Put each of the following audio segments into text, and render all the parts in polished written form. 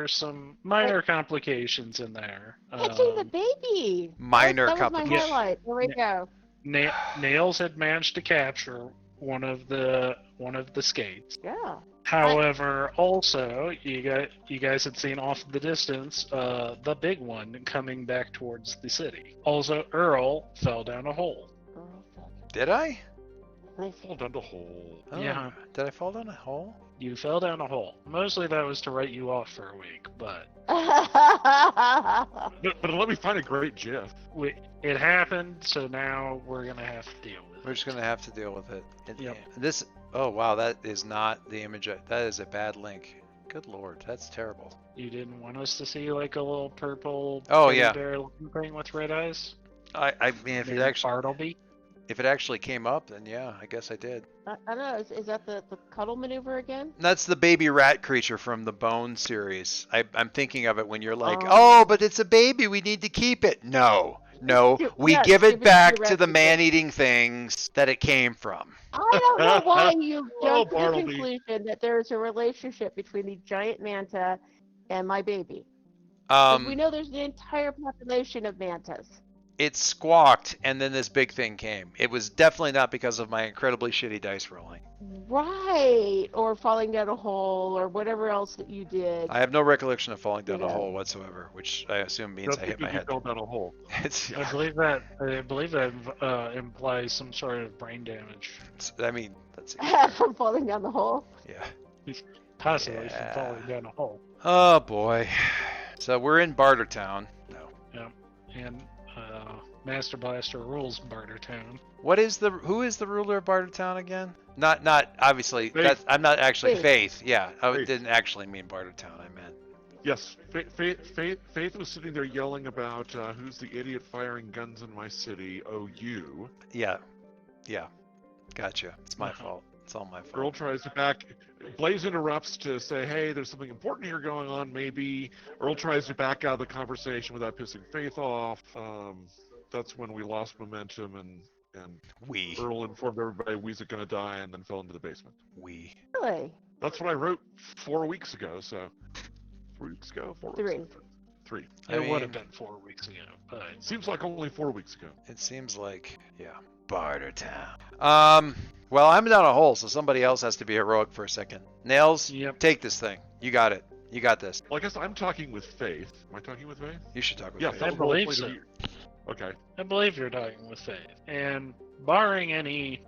some minor complications in there. Catching the baby. Minor That was my complications. highlight. There we go. Nails had managed to capture one of the skates. Yeah. However, also you guys had seen off in the distance the big one coming back towards the city. Also, Earl fell down a hole. Did I? Earl fall down the hole. Oh, Yeah. Did I fall down a hole? You fell down a hole. Mostly that was to write you off for a week, but But let me find a great GIF. it happened, so now we're gonna have to deal with it. We're just gonna have to deal with it. Yep. This. Oh wow, that is not the image. That is a bad link. Good lord, that's terrible. You didn't want us to see like a little purple Oh, teddy yeah. bear looking thing with red eyes? I mean, if it Maybe actually Bartleby? if it actually came up, then yeah, I guess I did. I don't know. Is that the cuddle maneuver again? That's the baby rat creature from the Bone series. I'm thinking of it when you're like, Oh. oh, but it's a baby, we need to keep it. No, we Yes, give it to back your to the rescue. man-eating things that it came from. I don't know why you Oh, jumped to the Bartleby. conclusion that there is a relationship between the giant manta and my baby. Like, we know there's an entire population of mantas. It squawked, and then this big thing came. It was definitely not because of my incredibly shitty dice rolling. Right. Or falling down a hole or whatever else that you did. I have no recollection of falling down a Yeah. hole whatsoever, which I assume means That's I hit my because you head. fell down a hole. It's, I believe that implies some sort of brain damage, I mean, that's From falling down the hole. yeah. possibly Yeah. from falling down a hole. Oh boy. So we're in Bartertown. No. And Master Blaster rules Bartertown. Who is the ruler of Bartertown again? Not obviously. Faith. I'm not actually Faith. Faith. Yeah, I Faith. didn't actually mean Bartertown. I meant. Yes, Faith was sitting there yelling about who's the idiot firing guns in my city? Oh, you. Yeah. Gotcha. It's my Uh-huh. fault. It's all my fault. Earl tries to back. Blaze interrupts to say, hey, there's something important here going on, maybe. Earl tries to back out of the conversation without pissing Faith off. That's when we lost momentum, and We. Earl informed everybody Wee's gonna die and then fell into the basement. We. Really? That's what I wrote 4 weeks ago, so... 4 weeks ago? 4 Three. weeks ago? 3. I It mean, would have been 4 weeks ago, but Seems like only 4 weeks ago. It seems like, yeah. Bartertown. Well, I'm down a hole, so somebody else has to be heroic for a second. Nails, Yep. take this thing. You got it. You got this. Well, I guess I'm talking with Faith. Am I talking with Faith? You should talk with Yeah, me. that I was the whole believe point so. of you. Okay. I believe you're talking with Faith. And barring any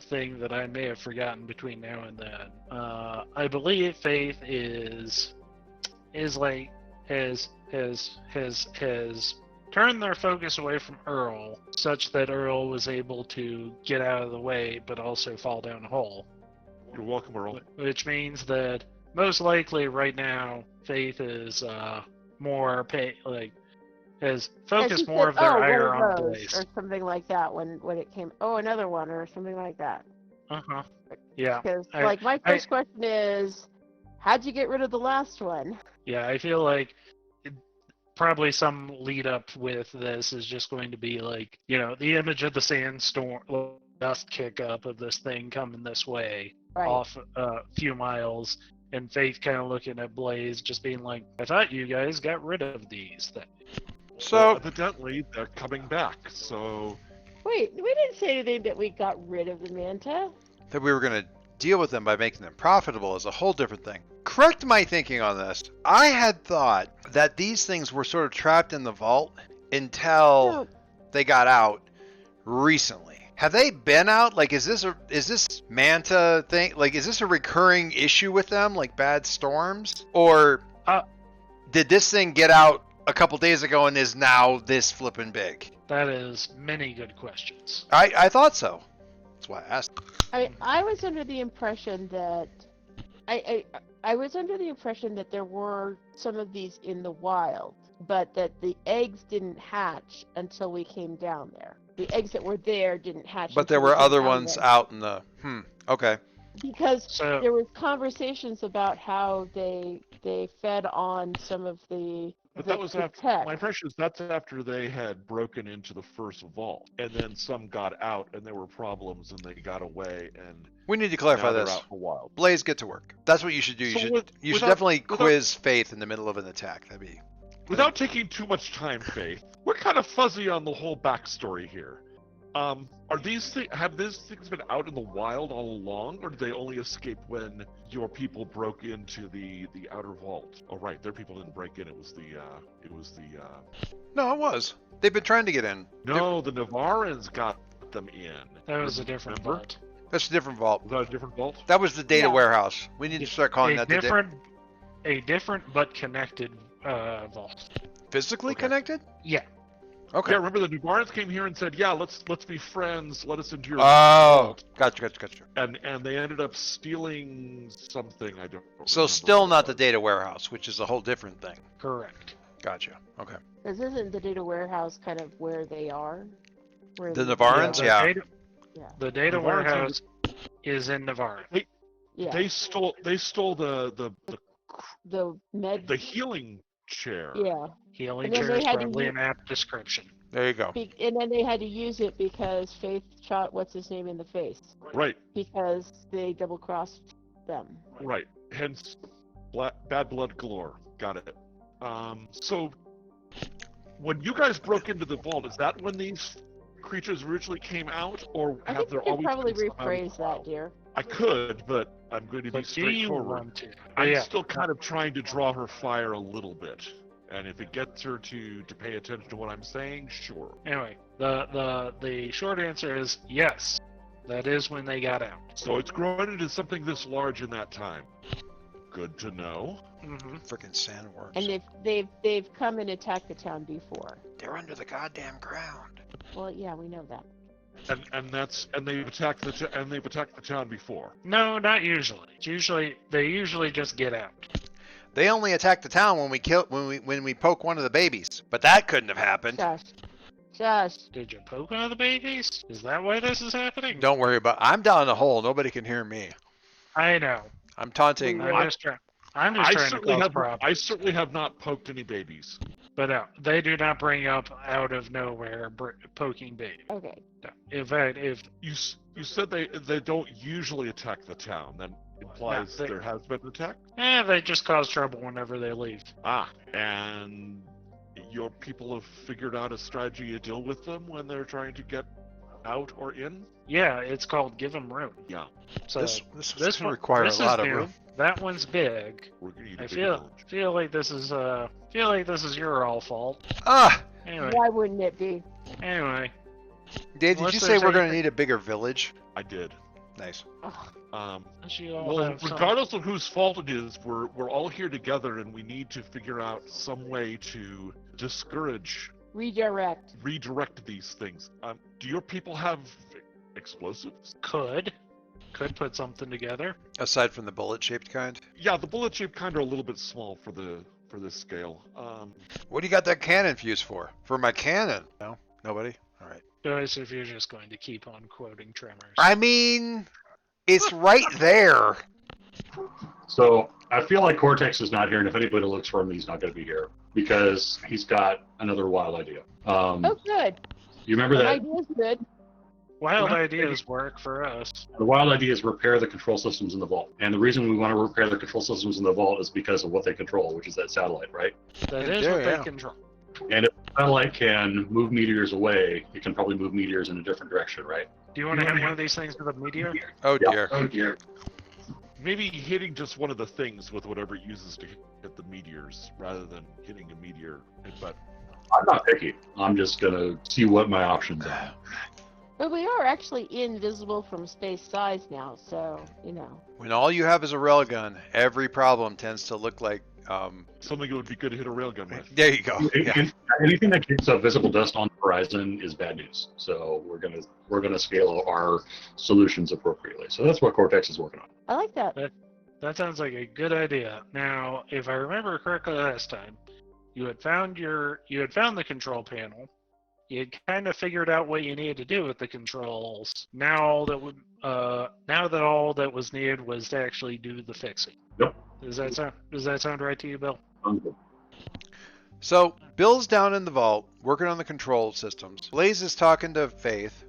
thing that I may have forgotten between now and then, I believe Faith is like has turned their focus away from Earl, such that Earl was able to get out of the way, but also fall down a hole. You're welcome, Earl. Which means that most likely right now, Faith is has focused she more said, of their "Oh, ire one on of those," Blaze. or something like that when it came. Oh, another one or something like that. Uh-huh. Yeah. Because I- like my first question is, how'd you get rid of the last one? Yeah, I feel like probably some lead up with this is just going to be like, the image of the sandstorm, dust kick up of this thing coming this way Right. off a few miles, and Faith kind of looking at Blaze, just being like, I thought you guys got rid of these things. Well, So, evidently, they're coming back, so... Wait, we didn't say anything that we got rid of the manta. that we were going to deal with them by making them profitable is a whole different thing. Correct my thinking on this. I had thought that these things were sort of trapped in the vault until No. they got out recently. Have they been out? Like, is this manta thing? Like, is this a recurring issue with them, like bad storms, or did this thing get out a couple days ago and is now this flippin' big? That is many good questions. I thought so. That's why I asked. I was under the impression that I was under the impression that there were some of these in the wild, but that the eggs didn't hatch until we came down there. The eggs that were there didn't hatch. But there until we were came other down ones there. out in the. Okay. Because So there was conversations about how they fed on some of the But that was the after. tech. My impression is that's after they had broken into the first vault, and then some got out, and there were problems, and they got away, and We need to clarify now they're this. out in the wild. Blaze, get to work. That's what you should do. You So should with- you should without- definitely without- quiz Faith in the middle of an attack. That'd be. Without taking too much time, Faith, we're kind of fuzzy on the whole backstory here. Are these have these things been out in the wild all along, or did they only escape when your people broke into the outer vault? Oh, right, their people didn't break in. It was the No, it was. They've been trying to get in. no, the Navarans got them in. That was a different Remember? vault. That's a different vault. Was that a different vault? That was the data Yeah. warehouse. We need to start calling that A different but connected vault. physically Okay. connected. Yeah. Okay. Yeah, remember the Navarans came here and said, "Yeah, let's be friends. Let us into your Oh, vault." gotcha. And they ended up stealing something. I don't. So remember still what not it the was. data warehouse, which is a whole different thing. Correct. Gotcha. Okay. Because isn't the data warehouse kind of where they are? Where The the- Navarans? the Yeah. Data, Yeah. the data Navarans warehouse is in Navarre. Yeah. They stole the med. healing chair. Yeah. Healing And then chair they is had to probably u- an apt description. There you go. And then they had to use it because Faith shot what's his name in the face Right. because they double crossed them. Right. Hence, bad blood galore. Got it. So, when you guys broke into the vault, is that when these creatures originally came out, or I have think there you could always probably been some out in the rephrase that, wild? dear. I could, but I'm going to be But do you straightforward. want to? I'm Yeah. still kind of trying to draw her fire a little bit, and if it gets her to pay attention to what I'm saying, sure. Anyway, the short answer is yes. That is when they got out. So it's grown into something this large in that time. Good to know. Mm-hmm. Freaking sandworms. And they've come and attacked the town before. They're under the goddamn ground. Well, yeah, we know that. And they've attacked the town before. No, not usually. They usually just get out. They only attack the town when we poke one of the babies. But that couldn't have happened. Shush. Did you poke one of the babies? Is that why this is happening? Don't worry about. I'm down the hole. Nobody can hear me. I know. I'm taunting. Yeah. I'm just trying to cause problems. I certainly have not poked any babies. But no, they do not bring up out of nowhere poking babies. Okay. No. In fact, if You said they don't usually attack the town. That implies No, they- there has been an attack. they just cause trouble whenever they leave. And your people have figured out a strategy to deal with them when they're trying to get out or in. Yeah, it's called give them room. Yeah, So this this going to one require a this lot is of new. room. That one's big. we're gonna need a I big village. feel like this is your all fault. Ah, Anyway, Why wouldn't it be? anyway. Dave, did Unless you say there's we're going to anything- need a bigger village? I did. Nice. Ugh. Unless you all Well, have some- regardless of whose fault it is, we're all here together, and we need to figure out some way to discourage, Redirect. these things. Do your people have explosives? could put something together. Aside from the bullet-shaped kind. Yeah, the bullet shape kind are a little bit small for this scale. What do you got that cannon fuse for? For my cannon? No? Nobody? All right. Guys, if you're just going to keep on quoting Tremors. I mean, it's right there. So I feel like Cortex is not here, and if anybody looks for him, he's not going to be here because he's got another wild idea. Oh, good. You remember The that? idea's good. Wild Well, ideas work for us. The wild idea is repair the control systems in the vault, and the reason we want to repair the control systems in the vault is because of what they control, which is that satellite, right? That is Yeah, what yeah. they control. And if the satellite can move meteors away, it can probably move meteors in a different direction, right? Do you want to hit one of these things with a meteor? Oh, Yeah. dear. Oh dear. Maybe hitting just one of the things with whatever it uses to hit the meteors, rather than hitting a meteor. But I'm not picky. I'm just gonna see what my options are. But we are actually invisible from space size now, so, you know. When all you have is a railgun, every problem tends to look like. something that would be good to hit a railgun with. There you go. Yeah. Anything that keeps up visible dust on the horizon is bad news. So we're gonna scale our solutions appropriately. So that's what Cortex is working on. I like that. That sounds like a good idea. Now, if I remember correctly last time, you had found the control panel. You had kind of figured out what you needed to do with the controls. Now that all that was needed was to actually do the fixing. Yep. Does that sound right to you, Bill? So Bill's down in the vault working on the control systems. Blaze is talking to Faith.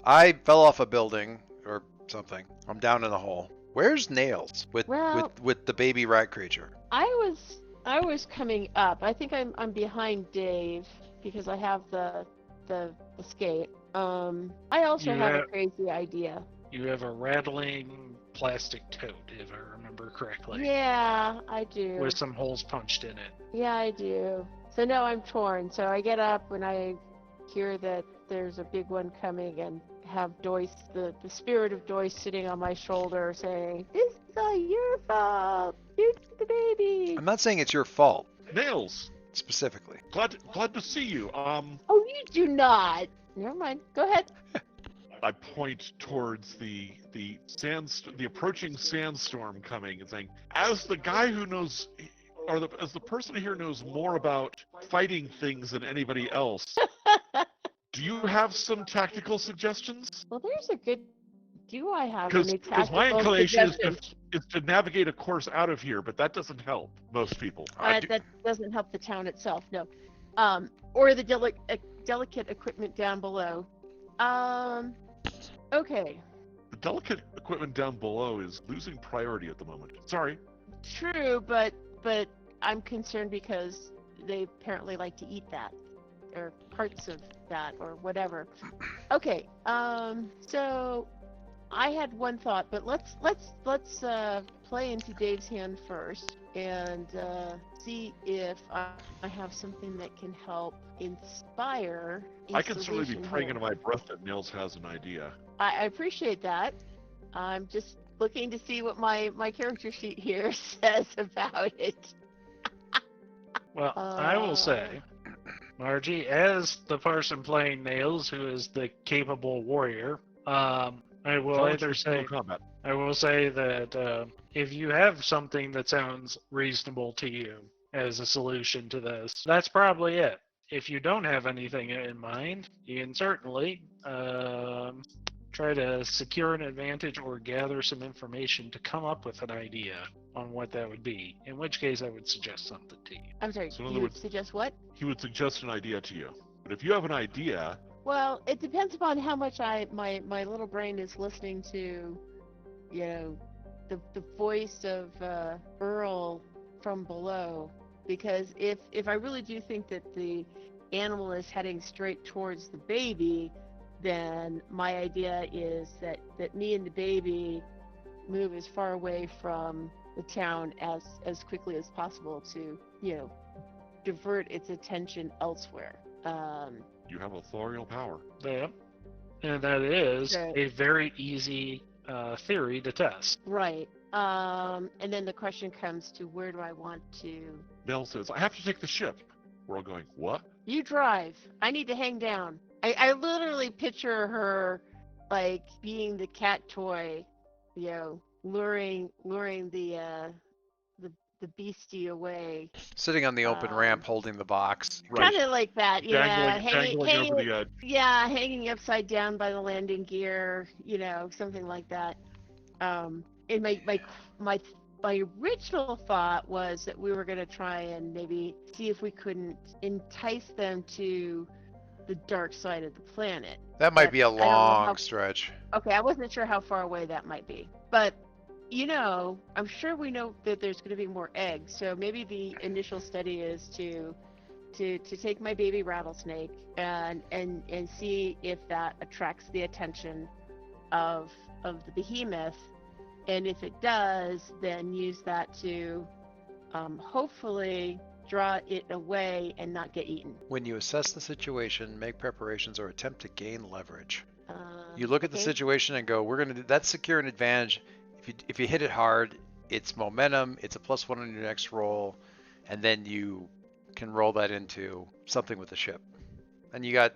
I fell off a building or something. I'm down in a hole. Where's Nails with Well- with the baby rat creature? I was coming up. I think I'm behind Dave because I have the escape. I also You have a have- crazy idea. You have a rattling plastic tote, if I remember correctly, Yeah, I do. with some holes punched in it. Yeah, I do. So no, I'm torn. So I get up when I hear that there's a big one coming and have Doyce, the spirit of Doyce sitting on my shoulder saying, "This is all your fault. You took the baby." I'm not saying it's your fault Nails. specifically. Glad to see you. Oh, you do not. Never mind. Go ahead. I point towards the approaching sandstorm coming and saying, as the guy who knows, as the person here knows more about fighting things than anybody else, do you have some tactical suggestions? Well, there's a good. Do I have Because any my tactical inclination suggestions? is to navigate a course out of here, but that doesn't help most people. That doesn't help the town itself, no. Or the delicate equipment down below. Okay, The delicate equipment down below is losing priority at the moment. Sorry. true, but I'm concerned because they apparently like to eat that, or parts of that, or whatever. Okay, so I had one thought, but let's play into Dave's hand first and see if I have something that can help inspire. I can certainly be installation praying here. into my breath that Nils has an idea. I appreciate that. I'm just looking to see what my character sheet here says about it. Well, I will say, Margie, as the person playing Nails, who is the capable warrior, I will Challenge either for single say combat. I will say that if you have something that sounds reasonable to you as a solution to this, that's probably it. If you don't have anything in mind, you can certainly try to secure an advantage or gather some information to come up with an idea on what that would be. In which case, I would suggest something to you. I'm sorry. So in You other would words- suggest what? He would suggest an idea to you. But if you have an idea, Well, it depends upon how much my little brain is listening to, you know, the voice of Earl from below. Because if I really do think that the animal is heading straight towards the baby, then my idea is that me and the baby move as far away from the town as quickly as possible to, divert its attention elsewhere. you have authorial power. Yeah. And that is Okay. a very easy theory to test. Right. And then the question comes to where do I want to... Nell says, I have to take the ship. We're all going, what? You drive. I need to hang down. I literally picture her like being the cat toy, luring the beastie away. Sitting on the open ramp holding the box. Right. Kind of like that, yeah. Dangling over the edge. Yeah, hanging upside down by the landing gear, something like that. And my original thought was that we were going to try and maybe see if we couldn't entice them to the dark side of the planet. That might But be a I don't know long how- stretch. Okay, I wasn't sure how far away that might be. But, I'm sure we know that there's going to be more eggs. So maybe the initial study is to take my baby rattlesnake and see if that attracts the attention of the behemoth. And if it does, then use that to hopefully draw it away and not get eaten. When you assess the situation, make preparations or attempt to gain leverage. You look at the okay. situation and go, we're going to do that's secure an advantage. If you hit it hard, it's momentum, it's a +1 on your next roll, and then you can roll that into something with the ship. And you got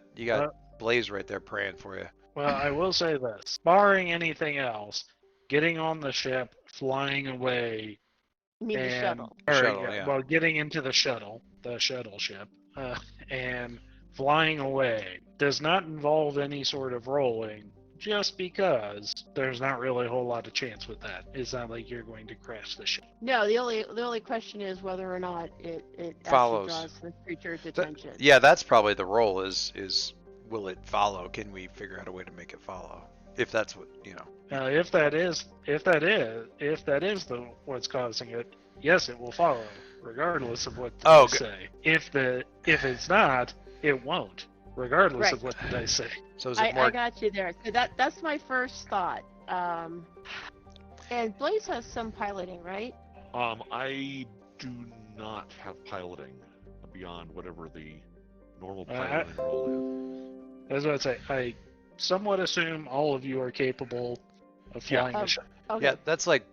Blaze right there praying for you. Well, I will say this. Barring anything else, getting on the ship, flying away, You mean the and shuttle. Shuttle, yeah. well, getting into the shuttle ship, and flying away does not involve any sort of rolling. just because there's not really a whole lot of chance with that. It's not like you're going to crash the ship. No, the only question is whether or not it Follows. actually draws the creature's attention. Yeah, that's probably the role. Is will it follow? Can we figure out a way to make it follow? If that's what you know. If that is what's causing it, yes, it will follow, regardless of what the dice say. If it's not, it won't, regardless Right. of what the dice say. So is it more? I got you there. So that's my first thought. And Blaze has some piloting, right? I do not have piloting beyond whatever the normal piloting role is. I was about to say, I somewhat assume all of you are capable of flying the ship. Okay. Yeah, that's like.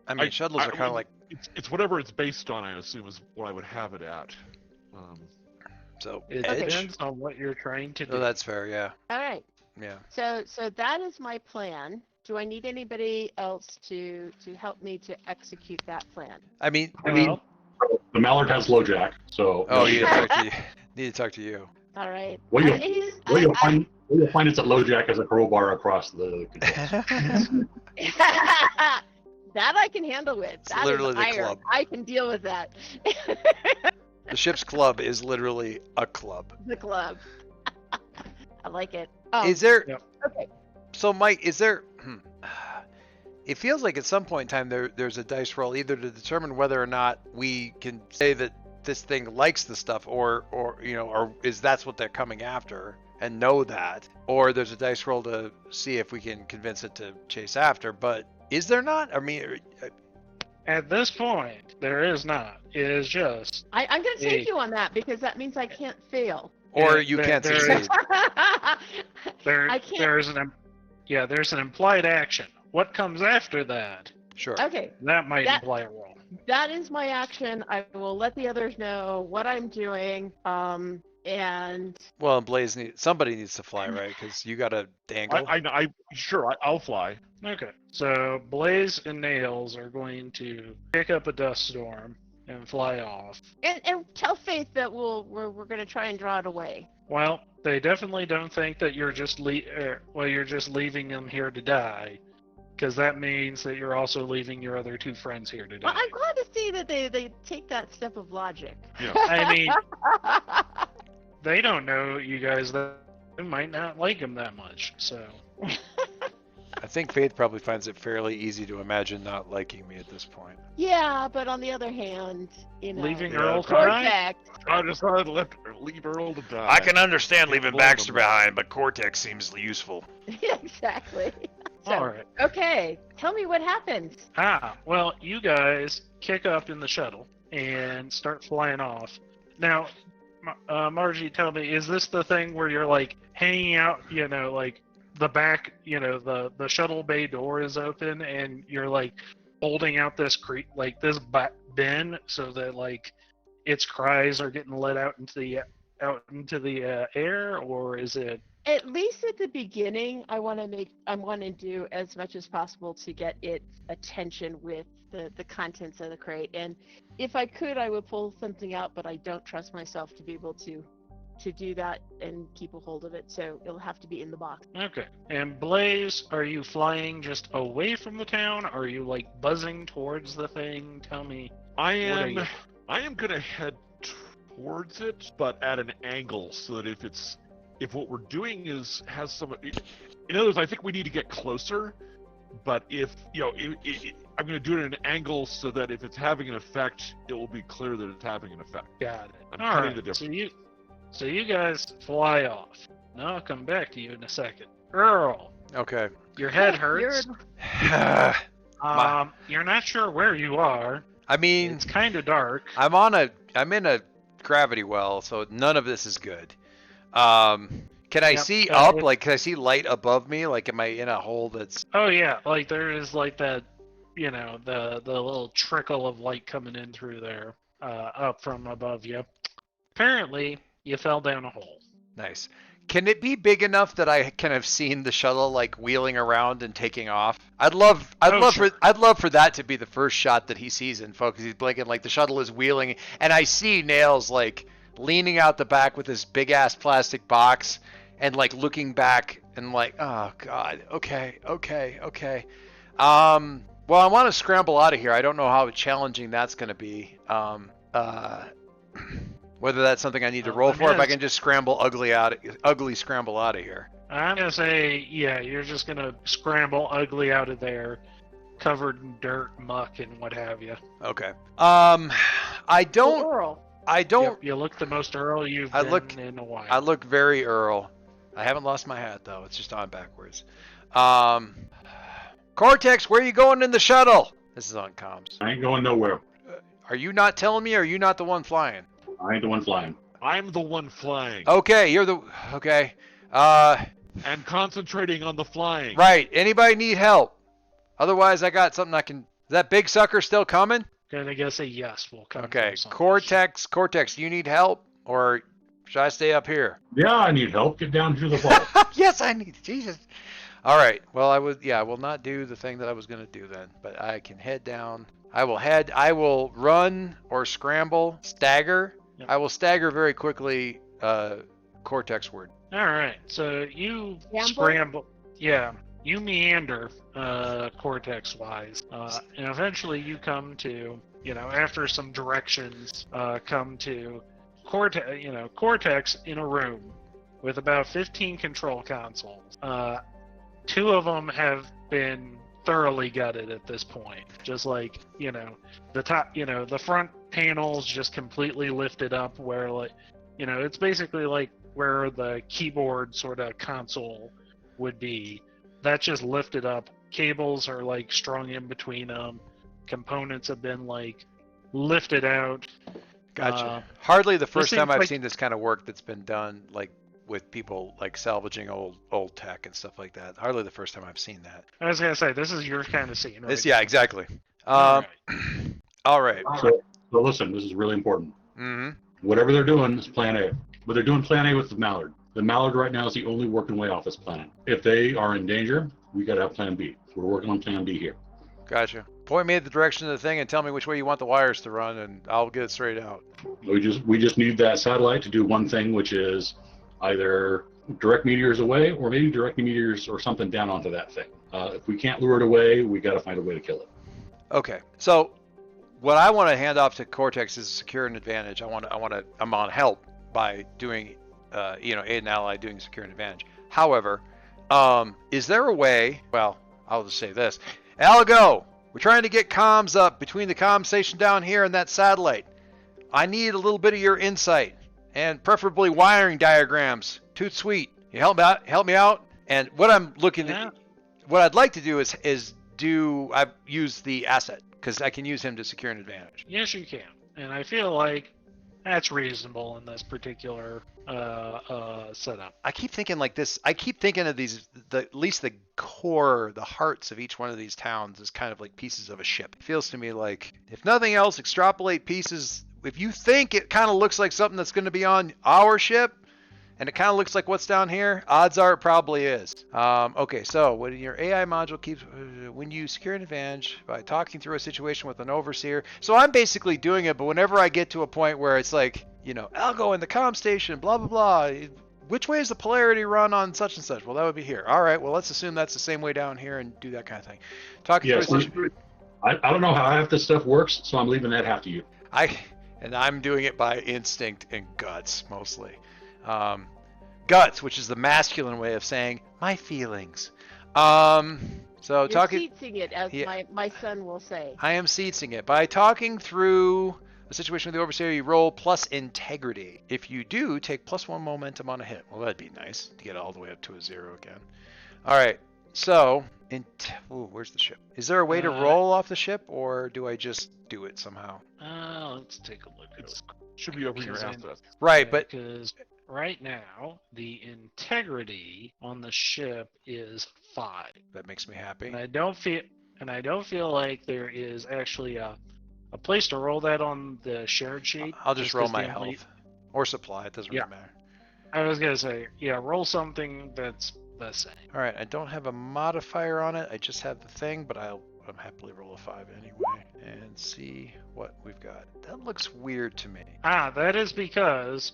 I mean, shuttles are kind of like. It's whatever it's based on. I assume is what I would have it at. So It edge. depends on what you're trying to do. Oh, that's fair. Yeah. All right. Yeah. So that is my plan. Do I need anybody else to help me to execute that plan? I mean. Well, The Mallard has LoJack, so. Oh, you need to talk to you. Need to talk to you. All right. What you'll, I- what you'll find, what you'll find is that LoJack has a crowbar across the controls. that I can handle with. It's That is literally the iron. club. I can deal with that. The ship's club is literally a club. The club. I like it. Is there? Yep. Okay. So, Mike, is there? It feels like at some point in time there's a dice roll either to determine whether or not we can say that this thing likes the stuff, or is that's what they're coming after and know that, or there's a dice roll to see if we can convince it to chase after. But is there not? I mean, at this point, there is not. It is just. I'm going to take Hey. you on that because that means I can't fail. or Yeah, you there- can't there succeed. I can't. There's an implied action. What comes after that? Sure. Okay. That might That- imply a roll. That is my action. I will let the others know what I'm doing. And Well, Blaze somebody needs to fly, right? Because you got a dangle. I'll fly. Okay. So Blaze and Nails are going to pick up a dust storm and fly off. and tell Faith that we're going to try and draw it away. Well, they definitely don't think that you're just you're just leaving them here to die, because that means that you're also leaving your other two friends here to die. Well, I'm glad to see that they take that step of logic. Yeah. I mean, they don't know you guys. That might not like them that much. So I think Faith probably finds it fairly easy to imagine not liking me at this point. Yeah, but on the other hand, leaving Yeah, Earl to die. Cortex. I decided to leave Earl to die. understand leaving Baxter behind, but Cortex seems useful. Exactly. So, All right. okay, tell me what happens. Well, you guys kick up in the shuttle and start flying off. Now, Margie, tell me, is this the thing where you're like hanging out, like the back, the shuttle bay door is open and you're like holding out this this bin so that like its cries are getting let out into the air, or is it? At least at the beginning, I want to do as much as possible to get its attention with the contents of the crate. And if I could, I would pull something out, but I don't trust myself to be able to do that and keep a hold of it. So it'll have to be in the box. Okay. And Blaze, are you flying just away from the town? Or are you like buzzing towards the thing? Tell me. I What are you- am gonna head towards it, but at an angle, so that if what we're doing has some, in other words, I think we need to get closer. But if I'm gonna do it at an angle so that if it's having an effect, it will be clear that it's having an effect. Got it. I'm All cutting right. the difference. So you guys fly off. Now I'll come back to you in a second. Earl, Okay. your head hurts. You're not sure where you are. I mean, It's kind of dark. I'm in a gravity well, so none of this is good. Can I Yep, see it- like, can I see light above me? Like, am I in a hole that's? Oh yeah, like there is like that, the little trickle of light coming in through there, up from above you. Apparently, you fell down a hole. Nice. Can it be big enough that I can have seen the shuttle like wheeling around and taking off? I'd love for that to be the first shot that he sees in focus. He's blinking like the shuttle is wheeling, and I see Nails like leaning out the back with this big ass plastic box and like looking back and like, oh god, okay. Well, I want to scramble out of here. I don't know how challenging that's going to be. Whether that's something I need to roll for, if I can just ugly scramble out of here. I'm gonna say, yeah, you're just gonna scramble ugly out of there, covered in dirt, muck, and what have you. Okay. I don't. Earl. Yep, you look the most Earl you've been in a while. I look very Earl. I haven't lost my hat though. It's just on backwards. Cortex, where are you going in the shuttle? This is on comms. I ain't going nowhere. Are you not telling me, or are you not the one flying? I ain't the one flying. I'm the one flying. Okay, you're the... Okay. And concentrating on the flying. Right. Anybody need help? Otherwise, I got something I can... Is that big sucker still coming? Gonna guess a yes will come. Okay. Cortex, do you need help? Or should I stay up here? Yeah, I need help. Get down to the vault. Yes, I need... Jesus. All right. Well, I will not do the thing that I was going to do then. But I can head down. I will run or scramble, stagger. Yep. I will stagger very quickly Cortex-ward. All right, so you Gamble? scramble. Yeah, you meander Cortex-wise, and eventually you come to, after some directions, come to Cortex in a room with about 15 control consoles. 2 of them have been thoroughly gutted at this point. Just like, the top, the front panel's just completely lifted up where, like, it's basically like where the keyboard sort of console would be. That's just lifted up. Cables are like strung in between them. Components have been like lifted out. Gotcha. Hardly the first time I've like, seen this kind of work that's been done, like with people like salvaging old tech and stuff like that. Hardly the first time I've seen that. I was gonna say, this is your kind of scene, right? Yeah, exactly. All right. So listen, this is really important. Mm-hmm. Whatever they're doing is Plan A. But they're doing Plan A with the Mallard. The Mallard right now is the only working way off this planet. If they are in danger, we got to have Plan B. So we're working on Plan B here. Gotcha. Point me at the direction of the thing and tell me which way you want the wires to run, and I'll get it straight out. We just need that satellite to do one thing, which is either direct meteors away or maybe direct meteors or something down onto that thing. If we can't lure it away, we got to find a way to kill it. Okay. So what I want to hand off to Cortex is secure an advantage. I'm on help by doing, aid an ally doing secure an advantage. However, is there a way? Well, I'll just say this: Algo, we're trying to get comms up between the comm station down here and that satellite. I need a little bit of your insight, and preferably wiring diagrams. Toot sweet. You help me out. And what I'm looking at, what I'd like to do is I've used the asset because I can use him to secure an advantage. Yes, you can, and I feel like that's reasonable in this particular setup. I keep thinking like this. I keep thinking of these, at least the core, the hearts of each one of these towns is kind of like pieces of a ship. It feels to me like, if nothing else, extrapolate pieces. If you think it kind of looks like something that's going to be on our ship, and it kind of looks like what's down here, odds are it probably is. Okay, so when your AI module keeps, when you secure an advantage by talking through a situation with an overseer. So I'm basically doing it, but whenever I get to a point where it's like, Algo in the comm station, blah, blah, blah. Which way is the polarity run on such and such? Well, that would be here. All right, well, let's assume that's the same way down here and do that kind of thing. Talking through a situation. I don't know how half this stuff works, so I'm leaving that half to you. I'm doing it by instinct and guts, mostly. Guts, which is the masculine way of saying my feelings. So You're talking. seating it, as my son will say. I am seating it by talking through a situation with the overseer. You roll plus integrity. If you do, take +1 momentum on a hit. Well, that'd be nice to get all the way up to a 0 again. All right. So, where's the ship? Is there a way to roll off the ship, or do I just do it somehow? Let's take a look at it. Should be over your assets. Right, but because right now the integrity on the ship is 5. That makes me happy. And I don't feel like there is actually a place to roll that on the shared sheet. I'll just roll my health or supply. It doesn't really matter. I was gonna say, roll something that's the same. All right, I don't have a modifier on it. I just have the thing, but I'm happily roll a 5 anyway and see what we've got. That looks weird to me. That is because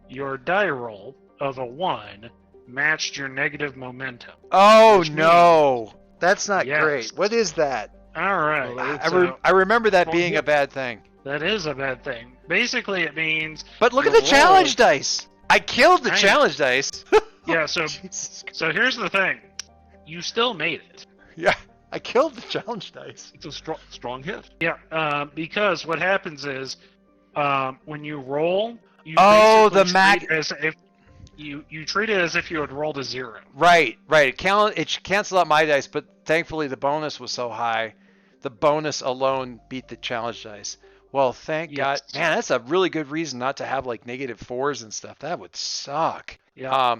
your die roll of a 1 matched your negative momentum. Oh Which no, that's not Yes. great. What is that? All right. Well, I remember that Well, being yeah. a bad thing. That is a bad thing. Basically, it means But look at your the challenge dice. I killed the I- challenge dice. Yeah, so Jesus Christ. so here's the thing. You still made it. Yeah, I killed the challenge dice. It's a strong hit. Yeah, because what happens is when you roll, you Oh, basically the mag- treat it as if you treat it as if you had rolled a 0. Right. It canceled out my dice, but thankfully the bonus was so high. The bonus alone beat the challenge dice. Well, thank God. Yes. Man, that's a really good reason not to have like -4s and stuff. That would suck. Yeah.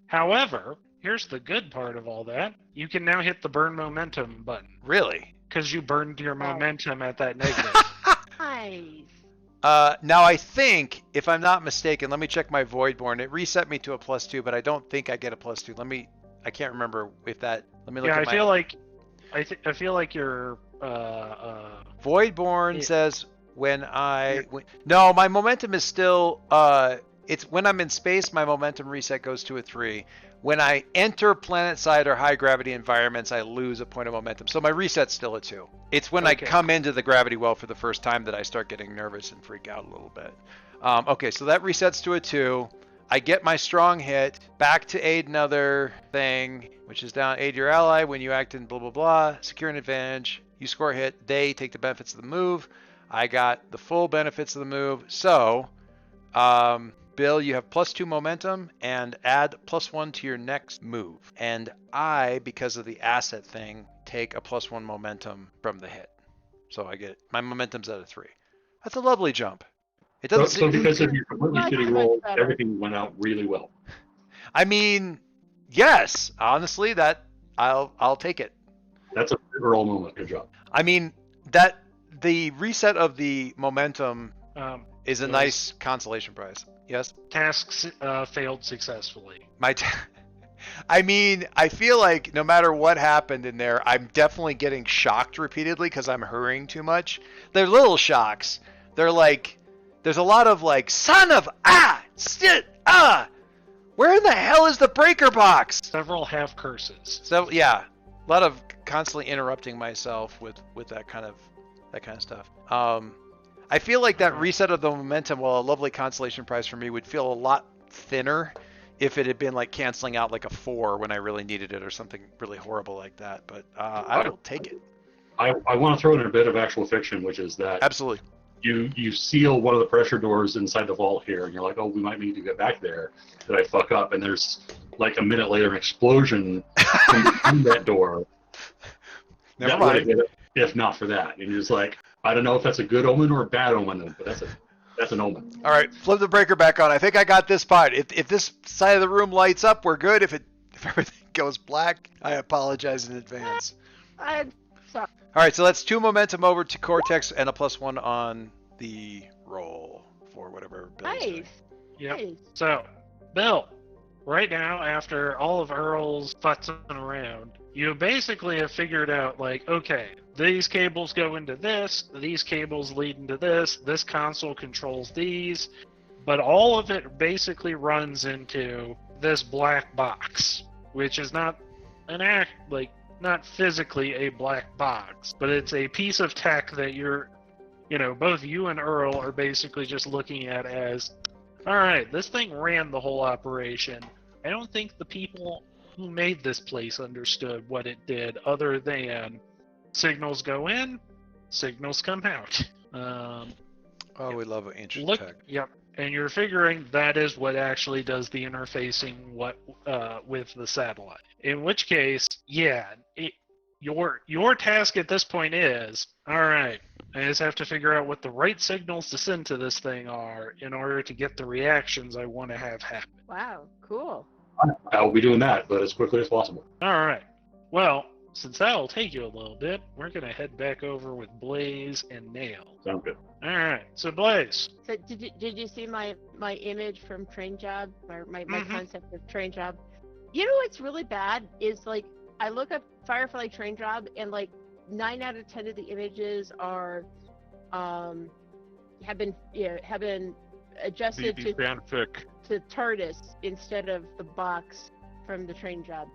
However, here's the good part of all that. You can now hit the burn momentum button Really? because you burned your momentum at that negative. Nice. Now I think, if I'm not mistaken, let me check my Voidborn. It reset me to a +2, but I don't think I get a +2. I can't remember if that. Let me look Yeah, at I feel like I feel like your Voidborn says no, my momentum is still it's when I'm in space, my momentum reset goes to a 3. When I enter planet-side or high gravity environments, I lose a point of momentum. So my reset's still a 2. It's when I come into the gravity well for the first time that I start getting nervous and freak out a little bit. Okay, so that resets to a 2. I get my strong hit, back to aid another thing, which is down aid your ally when you act in blah blah blah, secure an advantage, you score a hit, they take the benefits of the move. I got the full benefits of the move. So, Bill, you have +2 momentum and add +1 to your next move. And I, because of the asset thing, take a +1 momentum from the hit. So I get my momentum's at a 3. That's a lovely jump. It doesn't So because of your completely Much, shitty much roll, better. everything went out really well. I mean, yes, honestly, that I'll take it. That's a big roll moment. Good job. I mean, that the reset of the momentum is a was- nice consolation prize. Yes. tasks failed successfully. I mean, I feel like no matter what happened in there, I'm definitely getting shocked repeatedly because I'm hurrying too much. They're little shocks. They're like, there's a lot of like, son of where in the hell is the breaker box? Several half curses. So yeah, a lot of constantly interrupting myself with that kind of stuff. I feel like that reset of the momentum, while a lovely consolation prize for me, would feel a lot thinner if it had been like canceling out like a 4 when I really needed it or something really horrible like that. But I will take it. I want to throw in a bit of actual fiction, which is that Absolutely. you seal one of the pressure doors inside the vault here, and you're like, oh, we might need to get back there. Did I fuck up? And there's like a minute later an explosion in that door. Never That would have mind. been it if not for that. And you're just like, I don't know if that's a good omen or a bad omen, but that's an omen. All right, flip the breaker back on. I think I got this part. If this side of the room lights up, we're good. If everything goes black, I apologize in advance. I'm sorry. All right, so that's 2 momentum over to Cortex and a +1 on the roll for whatever Bill's doing. Nice. Yep. Nice. So, Bill, right now, after all of Earl's futzing around, you basically have figured out, like, okay, these cables go into this, these cables lead into this console controls these, but all of it basically runs into this black box, which is not not physically a black box, but it's a piece of tech that both you and Earl are basically just looking at as, all right, this thing ran the whole operation. I don't think the people who made this place understood what it did, other than signals go in, signals come out. Oh, we love ancient Look, tech. yep, and you're figuring that is what actually does the interfacing with the satellite. In which case, yeah, your task at this point is, all right, I just have to figure out what the right signals to send to this thing are in order to get the reactions I want to have happen. Wow. Cool. I will be doing that, but as quickly as possible. All right. Well, since that'll take you a little bit, we're going to head back over with Blaze and Nail. Sounds good. All right. So, Blaze. So did you see my image from Train Job, or my concept of Train Job? You know what's really bad is, like, I look up Firefly Train Job, and like 9 out of 10 of the images are have been adjusted the fanfic. to TARDIS instead of the box from the train job.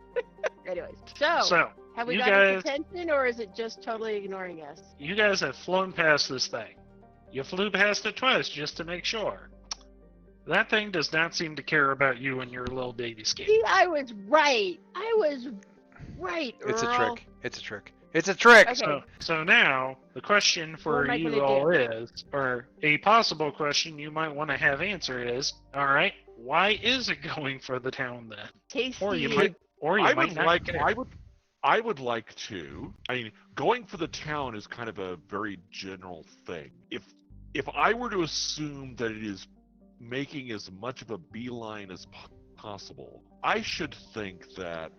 Anyways, so have we you got guys, his attention, or is it just totally ignoring us? you guys have flown past this thing. You flew past it twice just to make sure. That thing does not seem to care about you and your little baby skate. See, I was right. It's a Earl. trick. It's a trick. It's a trick. Okay. So now the question What for am I you gonna all do? is, or a possible question you might want to have answered is, all right, why is it going for the town then? Tasty. Or you might not care. I would like to. I mean, going for the town is kind of a very general thing. If I were to assume that it is making as much of a beeline as possible, I should think that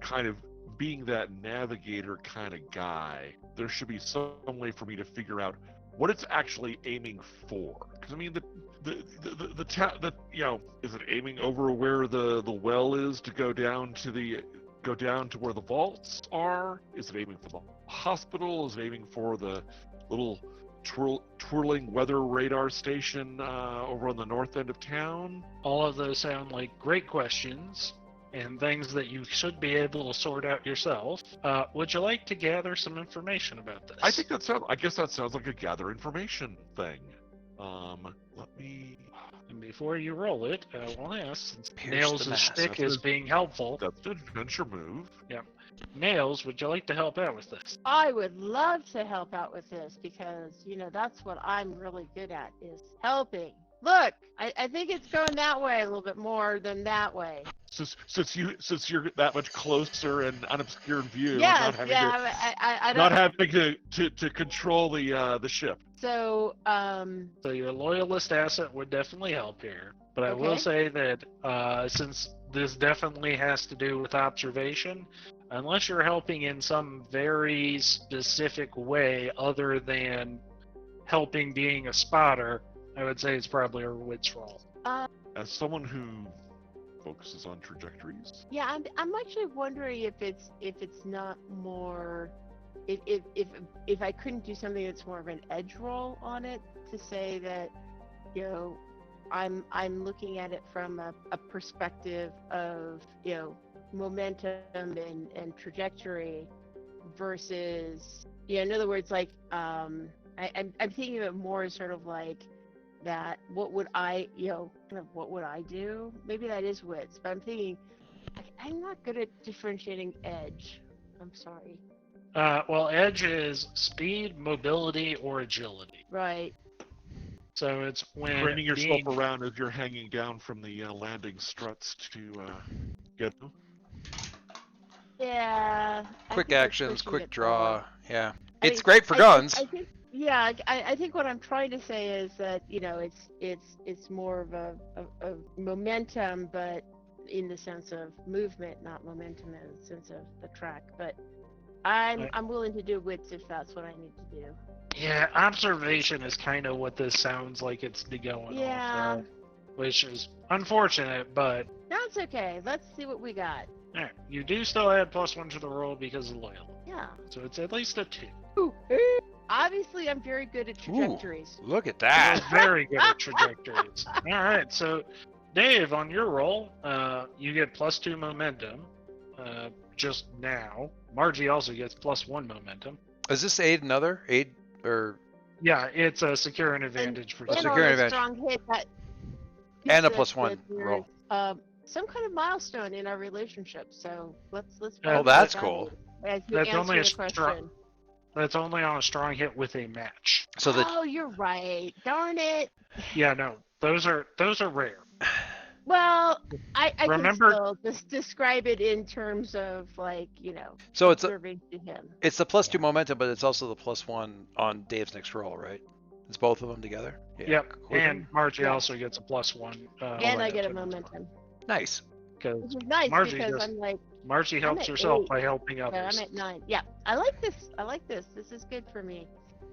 kind of being that navigator kind of guy, there should be some way for me to figure out what it's actually aiming for. Because I mean, the town, is it aiming over where the well is to go down to where the vaults are? Is it aiming for the hospital? Is it aiming for the little twirling weather radar station over on the north end of town? All of those sound like great questions and things that you should be able to sort out yourself. Would you like to gather some information about this? I guess that sounds like a gather information thing. Let me. And before you roll it, I will ask, since Pierce Nails' the mask. stick is being helpful. That's an adventure move. Nails, would you like to help out with this? I would love to help out with this because, that's what I'm really good at is helping. Look, I think it's going that way a little bit more than that way. Since you're that much closer and unobscured view, Yes, not having I don't. not having to control the ship. So, So your loyalist asset would definitely help here. But I will Okay. say that since this definitely has to do with observation, unless you're helping in some very specific way other than helping being a spotter, I would say it's probably a wits roll. As someone who focuses on trajectories, yeah, I'm actually wondering if it's not more, if I couldn't do something that's more of an edge roll on it to say that, I'm looking at it from a perspective of, momentum and trajectory versus, in other words, like, I'm thinking of it more as sort of like that, what would I do? Maybe that is wits, but I'm thinking, I'm not good at differentiating edge. I'm sorry. Well, edge is speed, mobility, or agility. Right. So it's when training yourself around as you're hanging down from the landing struts to get. Yeah. Quick actions, quick draw. Yeah. I It's mean, great for guns. I think, yeah, I think what I'm trying to say is that, it's more of a momentum, but in the sense of movement, not momentum in the sense of the track. But I'm willing to do wits if that's what I need to do. Yeah, observation is kind of what this sounds like it's going Yeah. off, which is unfortunate, but That's okay. Let's see what we got. alright, you do still add +1 to the roll because of loyalty. Yeah. So it's at least a 2. Ooh. Obviously, I'm very good at trajectories. Look at You're that. very good at trajectories. Alright, so Dave, on your roll, you get +2 momentum just now. Margie also gets +1 momentum. Is this aid another? Aid or Yeah, it's a secure an advantage for And you. security on a advantage. strong hit, that And a that +1 there's, roll. some kind of milestone in our relationship. So let's. Oh, find that's out cool. As you That's answer only a the strong- question. That's only on a strong hit with a match. So the Oh, you're right. Darn it. Yeah, no, those are rare. Well, I Remember- can still just describe it in terms of so it's observing to him. it's the +2 momentum, but it's also the +1 on Dave's next roll, right? It's both of them together. Yeah. Yep, Cool. and Margie Yeah. also gets a +1. And I get a momentum, Nice. Because which is nice Margie because just- I'm like, Margie helps at herself 8, by helping yeah, others. I'm at 9. Yeah, I like this. This is good for me.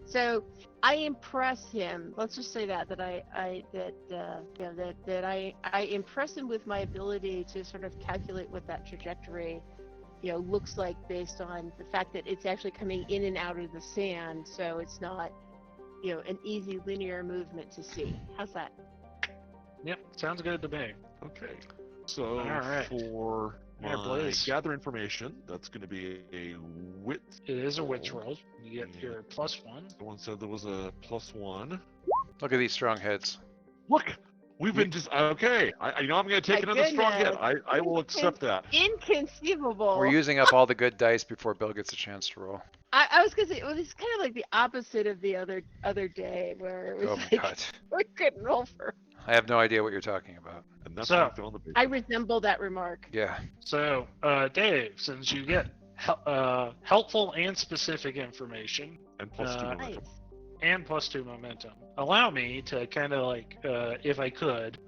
So I impress him. Let's just say that I impress him with my ability to sort of calculate what that trajectory, looks like based on the fact that it's actually coming in and out of the sand. So it's not, an easy linear movement to see. How's that? Yep, sounds good to me. Okay. So All right. for Yeah, my Blaze. gather information, that's going to be a wit. It is a witch roll. You get Yeah. your +1. Someone said there was a +1. Look at these strong hits. Look, we've been just okay. I'm going to take My another strong hit. goodness. I will accept that. Inconceivable. We're using up all the good dice before Bill gets a chance to roll. I was gonna say, well, it's kind of like the opposite of the other day where it was Oh my like god. we couldn't roll for. I have no idea what you're talking about. And that's So, what I found the paper. I resemble that remark. Yeah. So, Dave, since you get helpful and specific information And +2 uh, momentum. Nice. and +2 momentum, allow me to kind of like, if I could,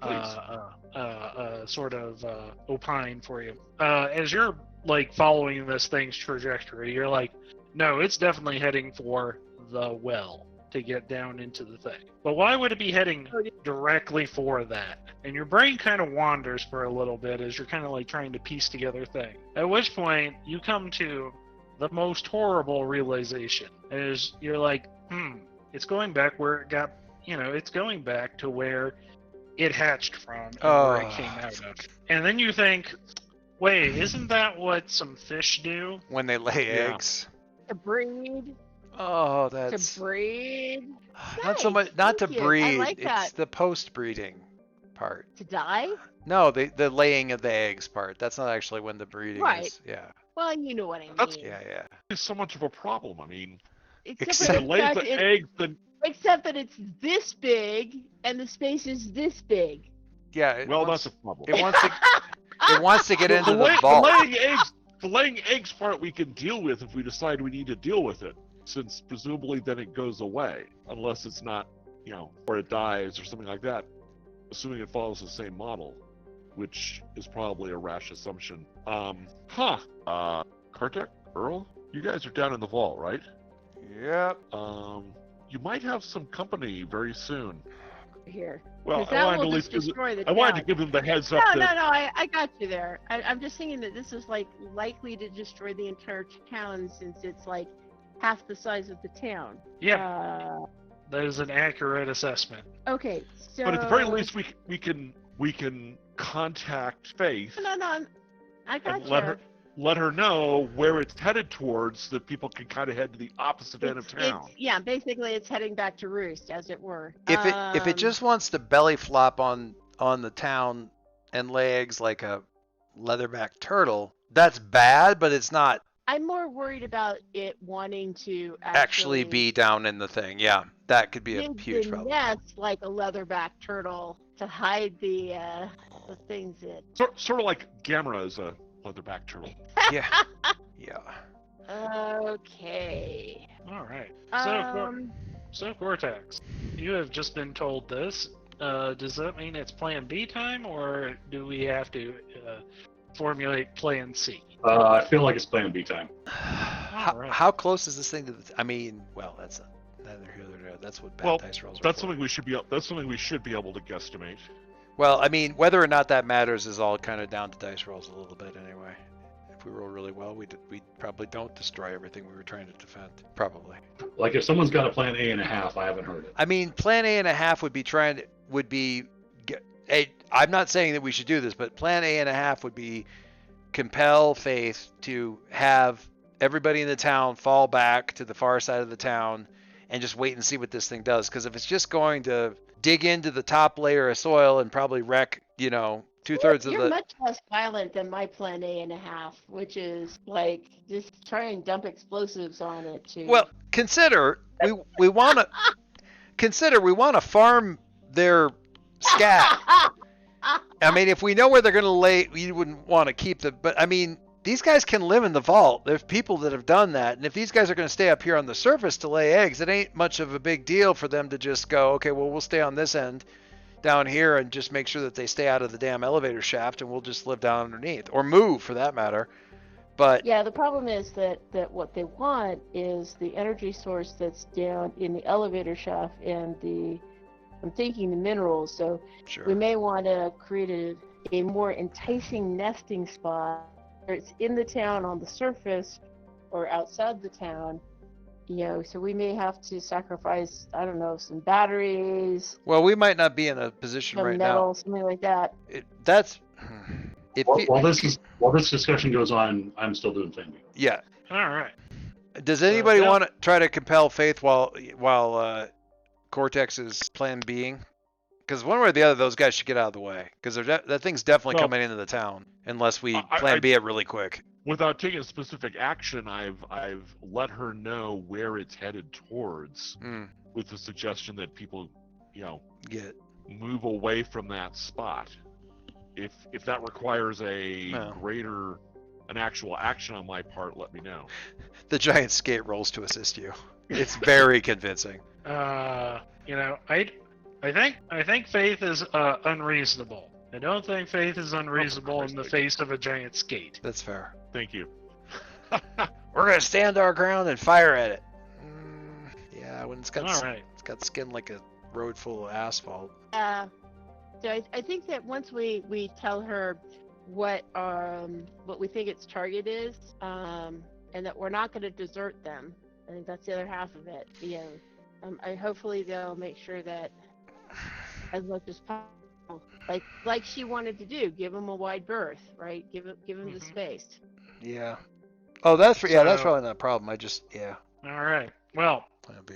sort of opine for you. As you're like following this thing's trajectory, you're like, no, it's definitely heading for the well to get down into the thing. But why would it be heading directly for that? And your brain kind of wanders for a little bit as you're kind of like trying to piece together things. At which point you come to the most horrible realization is you're like, it's going back where it got, it's going back to where it hatched from and where it came out of. And then you think, wait, isn't that what some fish do? When they lay Yeah. eggs. To breed. Oh, that's To breed. not so Nice, much. Not to thank you. I breed. like it's that. the post-breeding part. To die. No, the laying of the eggs part. That's not actually when the breeding Right. is. Yeah. Well, you know what I mean. That's- Yeah. It's so much of a problem. I mean, Except it for the lays fact the eggs, then except that it's this big and the space is this big. Yeah. It well, wants, that's a problem. it wants to. It wants to get into the lay- vault. the laying eggs part we can deal with if we decide we need to deal with it, since presumably then it goes away, unless it's not, or it dies or something like that, assuming it follows the same model, which is probably a rash assumption. Kartek, Earl, you guys are down in the vault, right? Yep. You might have some company very soon. Here. Well, Because I that wanted to will at just least destroy the I wanted to town. give them the heads No, up no, that no, I got you there. I'm just thinking that this is like likely to destroy the entire town since it's like half the size of the town. Yeah, that is an accurate assessment. Okay, so. But at the very least, we can contact Faith No, I got and you. let her know where it's headed towards, so that people can kind of head to the opposite end of town. Basically it's heading back to roost, as it were. If it just wants to belly flop on the town and lay eggs like a leatherback turtle, that's bad, but it's not I'm more worried about it wanting to actually be down in the thing. Yeah, that could be a dig huge the problem. nest like a leatherback turtle to hide the things in. Sort of like Gamera is a leatherback turtle. Yeah. Okay. All right. Um, So Cortex, you have just been told this. Does that mean it's Plan B time, or do we have to formulate Plan C? I feel like it's Plan B time. Alright. How close is this thing to the? I mean, well, that's neither here nor there. That's what bad dice rolls are. That's for. something we should be. That's something we should be able to guesstimate. Well, I mean, whether or not that matters is all kind of down to dice rolls a little bit anyway. If we roll really well, we probably don't destroy everything we were trying to defend. Probably. Like if someone's got a Plan A and a half, I haven't heard it. I mean, Plan A and a half would be. I'm not saying that we should do this, but Plan A and a half would be compel Faith to have everybody in the town fall back to the far side of the town and just wait and see what this thing does. Because if it's just going to dig into the top layer of soil and probably wreck, 2/3 of You're the. much less violent than my Plan A and a half, which is like just try and dump explosives on it too. Well, consider we want to farm their scat. I mean, if we know where they're going to lay, you wouldn't want to keep them. But I mean, these guys can live in the vault. There's people that have done that. And if these guys are going to stay up here on the surface to lay eggs, it ain't much of a big deal for them to just go, okay, well, we'll stay on this end down here and just make sure that they stay out of the damn elevator shaft, and we'll just live down underneath, or move for that matter. But yeah, the problem is that what they want is the energy source that's down in the elevator shaft and I'm thinking the minerals. So sure. we may want to create a more enticing nesting spot, whether it's in the town on the surface or outside the town, So we may have to sacrifice, I don't know, some batteries, Well, we might not be in a position some right metal, something like that. That's if While this discussion goes on, I'm still doing thinking. yeah. All right. Does anybody yeah. want to try to compel Faith while Cortex is plan Bing? Because one way or the other, those guys should get out of the way. Because that thing's definitely Well, coming into the town unless we I- plan I- B it really quick. Without taking specific action, I've let her know where it's headed towards, with the suggestion that people, Get move away from that spot. If that requires No. an actual action on my part, let me know. the giant skate rolls to assist you. It's very convincing. I think Faith is unreasonable. I don't think Faith is unreasonable in the face of a giant skate. That's fair. Thank you. We're gonna stand our ground and fire at it. Yeah, when it's got All right. it's got skin like a road full of asphalt. So I think that once we tell her what we think its target is, and that we're not going to desert them. I think that's the other half of it. I hopefully they'll make sure that as much as possible, like she wanted to do, give them a wide berth, right? Give them the space. Yeah. Oh, that's So- probably not a problem. All right. Well, Plan B.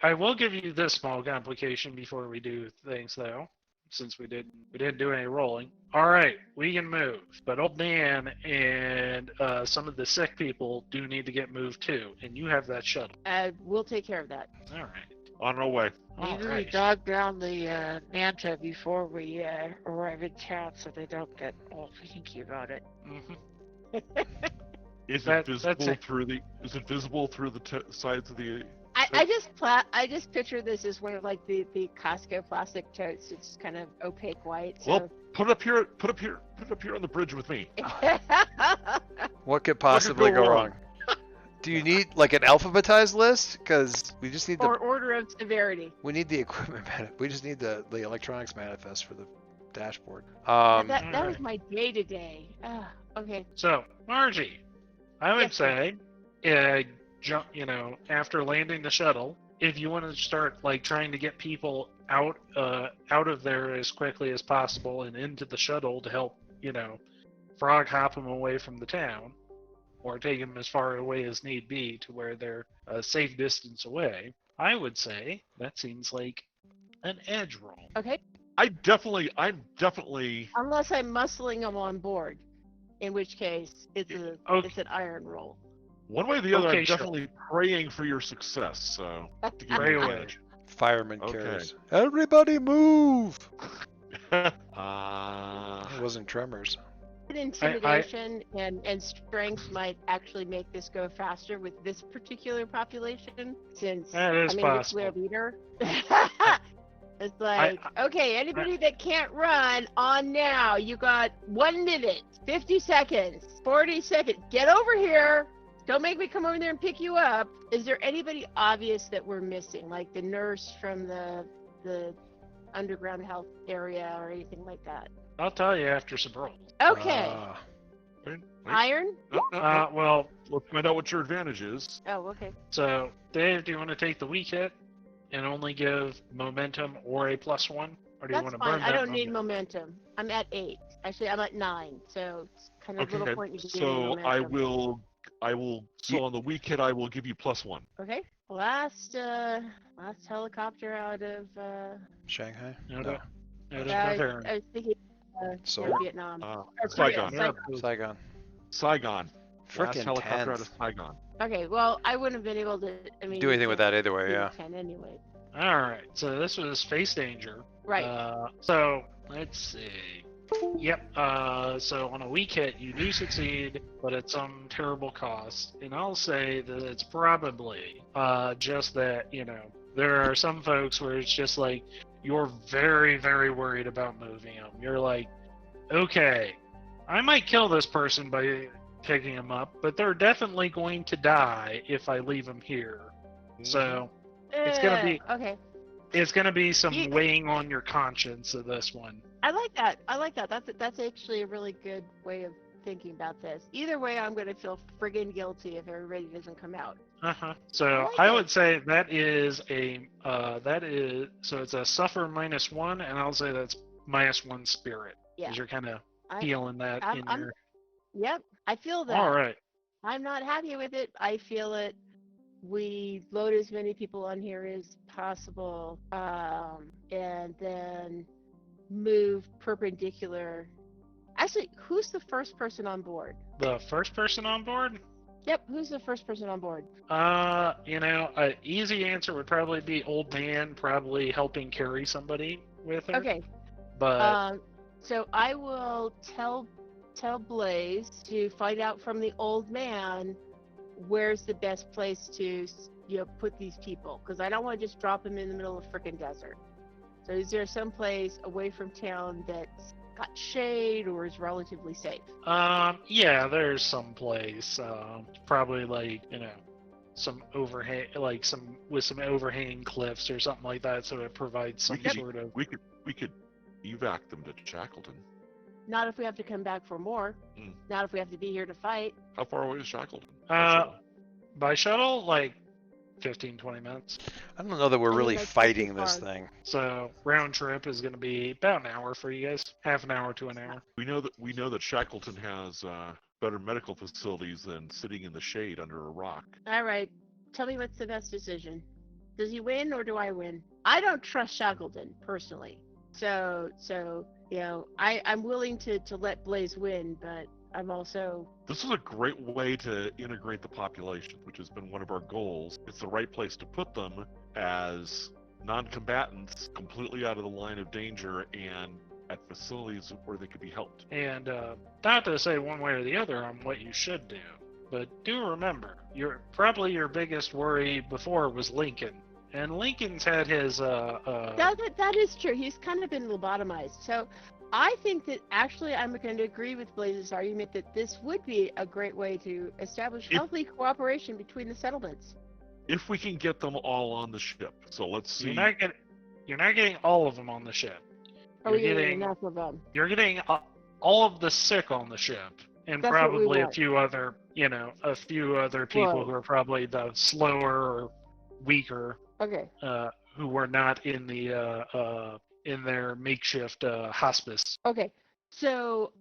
I will give you this small complication before we do things, though, since we didn't do any rolling. All right, we can move, but old man and some of the sick people do need to get moved too, and you have that shuttle. We'll take care of that. All right. On our way. All Maybe we right. dog down the Manta before we arrive in town so they don't get all hinky about it. Mhm. Is That- it that's visible it. through the? Is it visible through the sides of the? I just picture this as one of like the Costco plastic totes. It's kind of opaque white. So. Well, put it up here. Put it up here on the bridge with me. What could possibly go go wrong? wrong? Do you need like an alphabetized list? Because we just need or order of severity. we need the equipment. We just need the electronics manifest for the dashboard. that was Alright. my day to day. Okay. So, Margie, I would Yes, sir. say, after landing the shuttle, if you want to start like trying to get people out of there as quickly as possible and into the shuttle to help, frog hop them away from the town, or take them as far away as need be to where they're a safe distance away, I would say that seems like an edge roll. Okay. I'm definitely. Unless I'm muscling them on board, in which case it's Okay. it's an iron roll. One way or the other, Okay, I'm sure. definitely praying for your success. So to give Pray you away. advantage. Fireman Okay. carries. Everybody move! It uh, wasn't Tremors. Intimidation and strength might actually make this go faster with this particular population, since That is I'm a nuclear possible. leader. It's like, okay, anybody that can't run, on now. You got 1 minute, 50 seconds, 40 seconds. Get over here. Don't make me come over there and pick you up. Is there anybody obvious that we're missing, like the nurse from the underground health area or anything like that? I'll tell you after some rolls. Okay, Ah. wait. iron. Well, Let's find out what your advantage is. Oh, okay. so Dave, do you want to take the weak hit and only give momentum or a +1, or do you That's want to fine. burn I that don't need momentum? momentum. I'm at 8. Actually, I'm at 9. So it's kind of little Okay. point in giving me So momentum. I will. So on the weak hit, I will give you +1. Okay. Last helicopter out of Shanghai? Out No. of I Bavaria. was thinking Seoul? Vietnam. Or Saigon. Korea, Saigon. Saigon. Last Frickin' helicopter out tense. of Saigon. Okay, well, I wouldn't have been able to. I mean, Do anything with that either way, do yeah. 10 anyway. All right, so this was face danger. Right. So let's see. Yep. So on a weak hit, you do succeed, but at some terrible cost. And I'll say that it's probably just that there are some folks where it's just like you're very, very worried about moving them. You're like, okay, I might kill this person by picking them up, but they're definitely going to die if I leave them here. So It's gonna be- Okay. it's going to be some You- weighing on your conscience of this one. I like that. That's actually a really good way of thinking about this. Either way, I'm going to feel friggin' guilty if everybody doesn't come out. So I like I it. would say that is so it's a suffer -1, and I'll say that's -1 spirit. Yeah. Because you're kind of I- feeling that I'm- in I'm- your. Yep, I feel that. All right. I'm not happy with it. I feel it. We load as many people on here as possible, and then move perpendicular. Actually, who's the first person on board? The first person on board. Yep, who's the first person on board? An easy answer would probably be old man, probably helping carry somebody with her. Okay. But So I will tell Blaze to find out from the old man where's the best place to put these people, because I don't want to just drop them in the middle of the frickin' desert. So is there some place away from town that's got shade or is relatively safe? yeah, there's some place, probably like some overhang, like some overhanging cliffs or something like that, so it provides some sort of. We could evac them to Shackleton. Not if we have to come back for more. Not if we have to be here to fight. How far away is Shackleton? By shuttle, like 15-20 minutes. I don't know that we're really that's fighting too this far. thing. So round trip is going to be about an hour for you guys, half an hour to an hour. We know that Shackleton has better medical facilities than sitting in the shade under a rock. All right. Tell me what's the best decision. Does he win or do I win? I don't trust Shackleton personally. So I'm willing to let Blaze win, but I'm also. This is a great way to integrate the population, which has been one of our goals. It's the right place to put them as non-combatants, completely out of the line of danger, and at facilities where they could be helped. And not to say one way or the other on what you should do, but do remember, your biggest worry before was Lincoln. And Lincoln's had his That is true. He's kind of been lobotomized. So I think that actually I'm going to agree with Blaze's argument that this would be a great way to establish healthy cooperation between the settlements. If we can get them all on the ship. So let's see. You're not getting all of them on the ship. Are we getting enough of them? You're getting all of the sick on the ship, and That's what we probably a want. few other people Whoa. who are probably the slower or weaker, Okay. who were not in their makeshift hospice. Okay. So,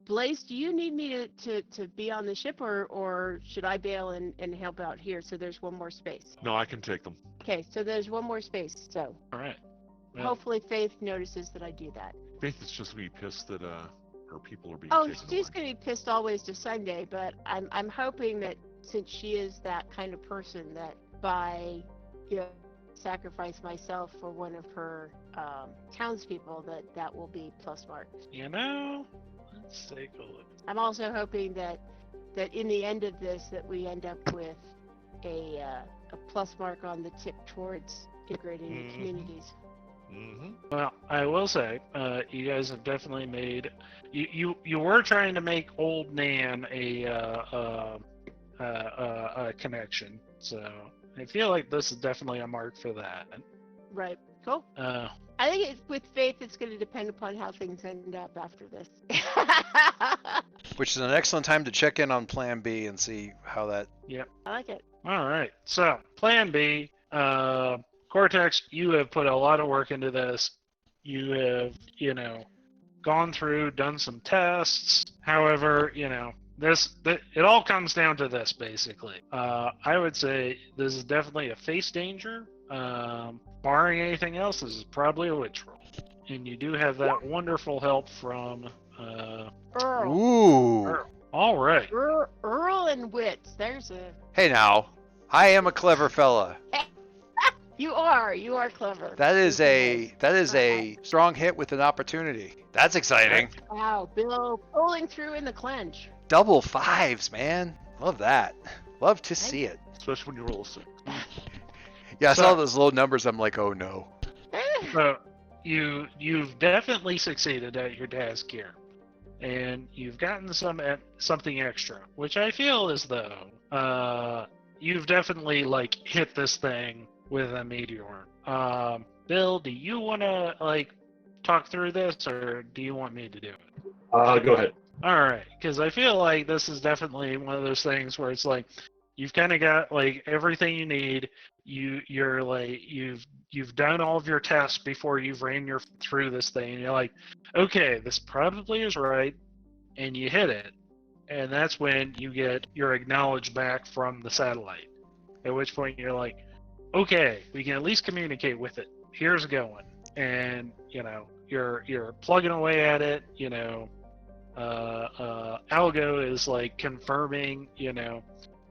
Blaze, do you need me to be on the ship, or should I bail and help out here so there's one more space? No, I can take them. Okay, so there's one more space. So All right. Well, hopefully Faith notices that I do that. Faith is just going to be pissed that her people are being Oh, taken she's away. going to be pissed always to Sunday, but I'm hoping that since she is that kind of person, that by sacrifice myself for one of her townspeople, that will be plus marks. let's take a look. I'm also hoping that in the end of this, that we end up with a plus mark on the tip towards integrating the communities. Mm-hmm. Well, I will say, you guys have definitely made. You were trying to make Old Nan a connection, so I feel like this is definitely a mark for that. Right. Cool. I think with Faith, it's going to depend upon how things end up after this. Which is an excellent time to check in on Plan B and see how that. Yep. I like it. All right. So, Plan B. Cortex, you have put a lot of work into this. You have, gone through, done some tests. However, it all comes down to this, basically. I would say this is definitely a face danger. Barring anything else, this is probably a witch roll. And you do have that wonderful help from Earl. Ooh. Earl. All right. Earl and Wits. There's a. Hey now, I am a clever fella. You are clever. That is a strong hit with an opportunity. That's exciting. Wow, Bill pulling through in the clench. Double fives, man. Love that. Love to see it. Especially when you roll a 6. Yeah, I saw those low numbers. I'm like, oh no. So you've definitely succeeded at your task here, and you've gotten something extra, which I feel as though you've definitely hit this thing with a meteor. Bill, do you want to talk through this, or do you want me to do it? Go ahead. All right, because I feel like this is definitely one of those things where it's like you've kind of got like everything you need. You're like you've done all of your tests before you've ran your through this thing, and you're like, okay, this probably is right, and you hit it, and that's when you get your acknowledge back from the satellite. At which point you're like, okay, we can at least communicate with it. Here's going, and you're plugging away at it. Algo is like confirming,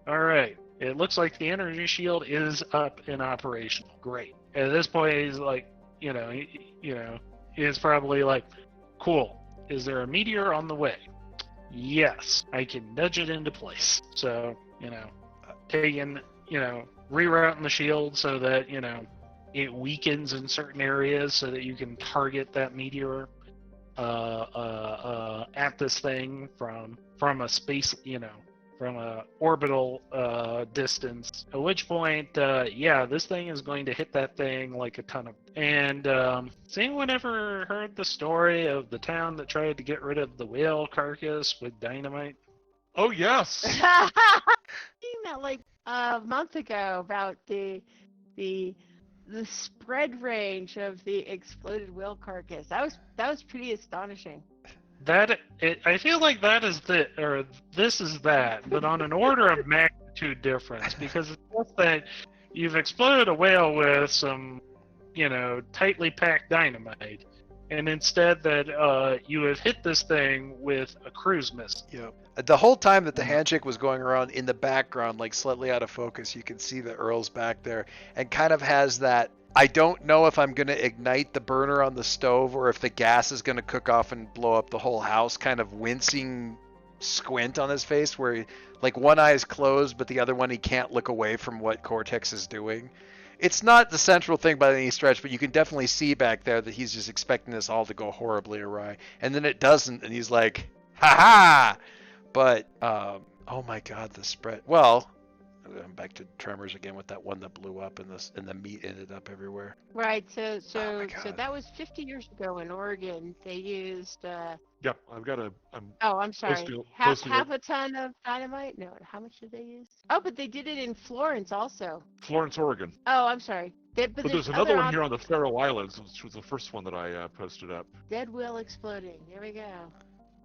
all right, it looks like the energy shield is up and operational. Great. At this point, he's like, he's probably like, cool. Is there a meteor on the way? Yes, I can nudge it into place. So, taking, rerouting the shield so that, it weakens in certain areas so that you can target that meteor at this thing from a space, from a orbital distance. At which point, this thing is going to hit that thing like a ton of. And has anyone ever heard the story of the town that tried to get rid of the whale carcass with dynamite? Oh yes. Seen that like a month ago about the spread range of the exploded whale carcass. That was pretty astonishing. I feel like this is that, but on an order of magnitude difference, because it's just that you've exploded a whale with some, tightly packed dynamite, and instead that you have hit this thing with a cruise missile. Yep. The whole time that the handshake was going around in the background, like slightly out of focus, you can see that Earl's back there and kind of has that, I don't know if I'm going to ignite the burner on the stove or if the gas is going to cook off and blow up the whole house, kind of wincing squint on his face where like one eye is closed, but the other one he can't look away from what Cortex is doing. It's not the central thing by any stretch, but you can definitely see back there that he's just expecting this all to go horribly awry. And then it doesn't, and he's like, ha ha! But, oh my god, the spread. Well, I'm back to Tremors again with that one that blew up and the meat ended up everywhere. Right. So Oh my God. that was 50 years ago in Oregon. They used. Yep, I've got a. I'm sorry. Posting- Half posting a ton of dynamite. No, how much did they use? Oh, but they did it in Florence also. Florence, Oregon. Oh, I'm sorry. But There's another one here on the Faroe Islands, which was the first one that I posted up. Dead whale exploding. There we go.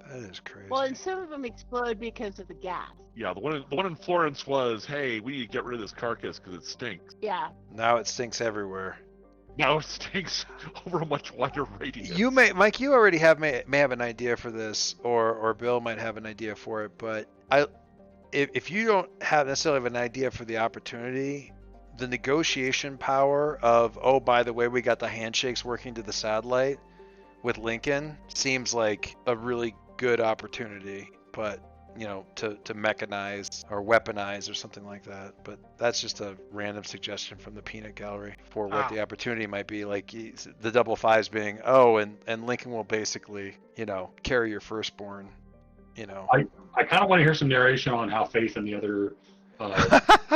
That is crazy. Well, and some of them explode because of the gas. Yeah, the one in Florence was, hey, we need to get rid of this carcass because it stinks. Yeah. Now it stinks everywhere. Now it stinks over a much wider radius. You Mike, you already may have an idea for this, or Bill might have an idea for it. But if you don't necessarily have an idea for the opportunity, the negotiation power of, oh, by the way, we got the handshakes working to the satellite with Lincoln seems like a really good opportunity, but to mechanize or weaponize or something like that. But that's just a random suggestion from the peanut gallery for what the opportunity might be. Like the double fives being, and Lincoln will basically, carry your firstborn, I kind of want to hear some narration on how Faith and the other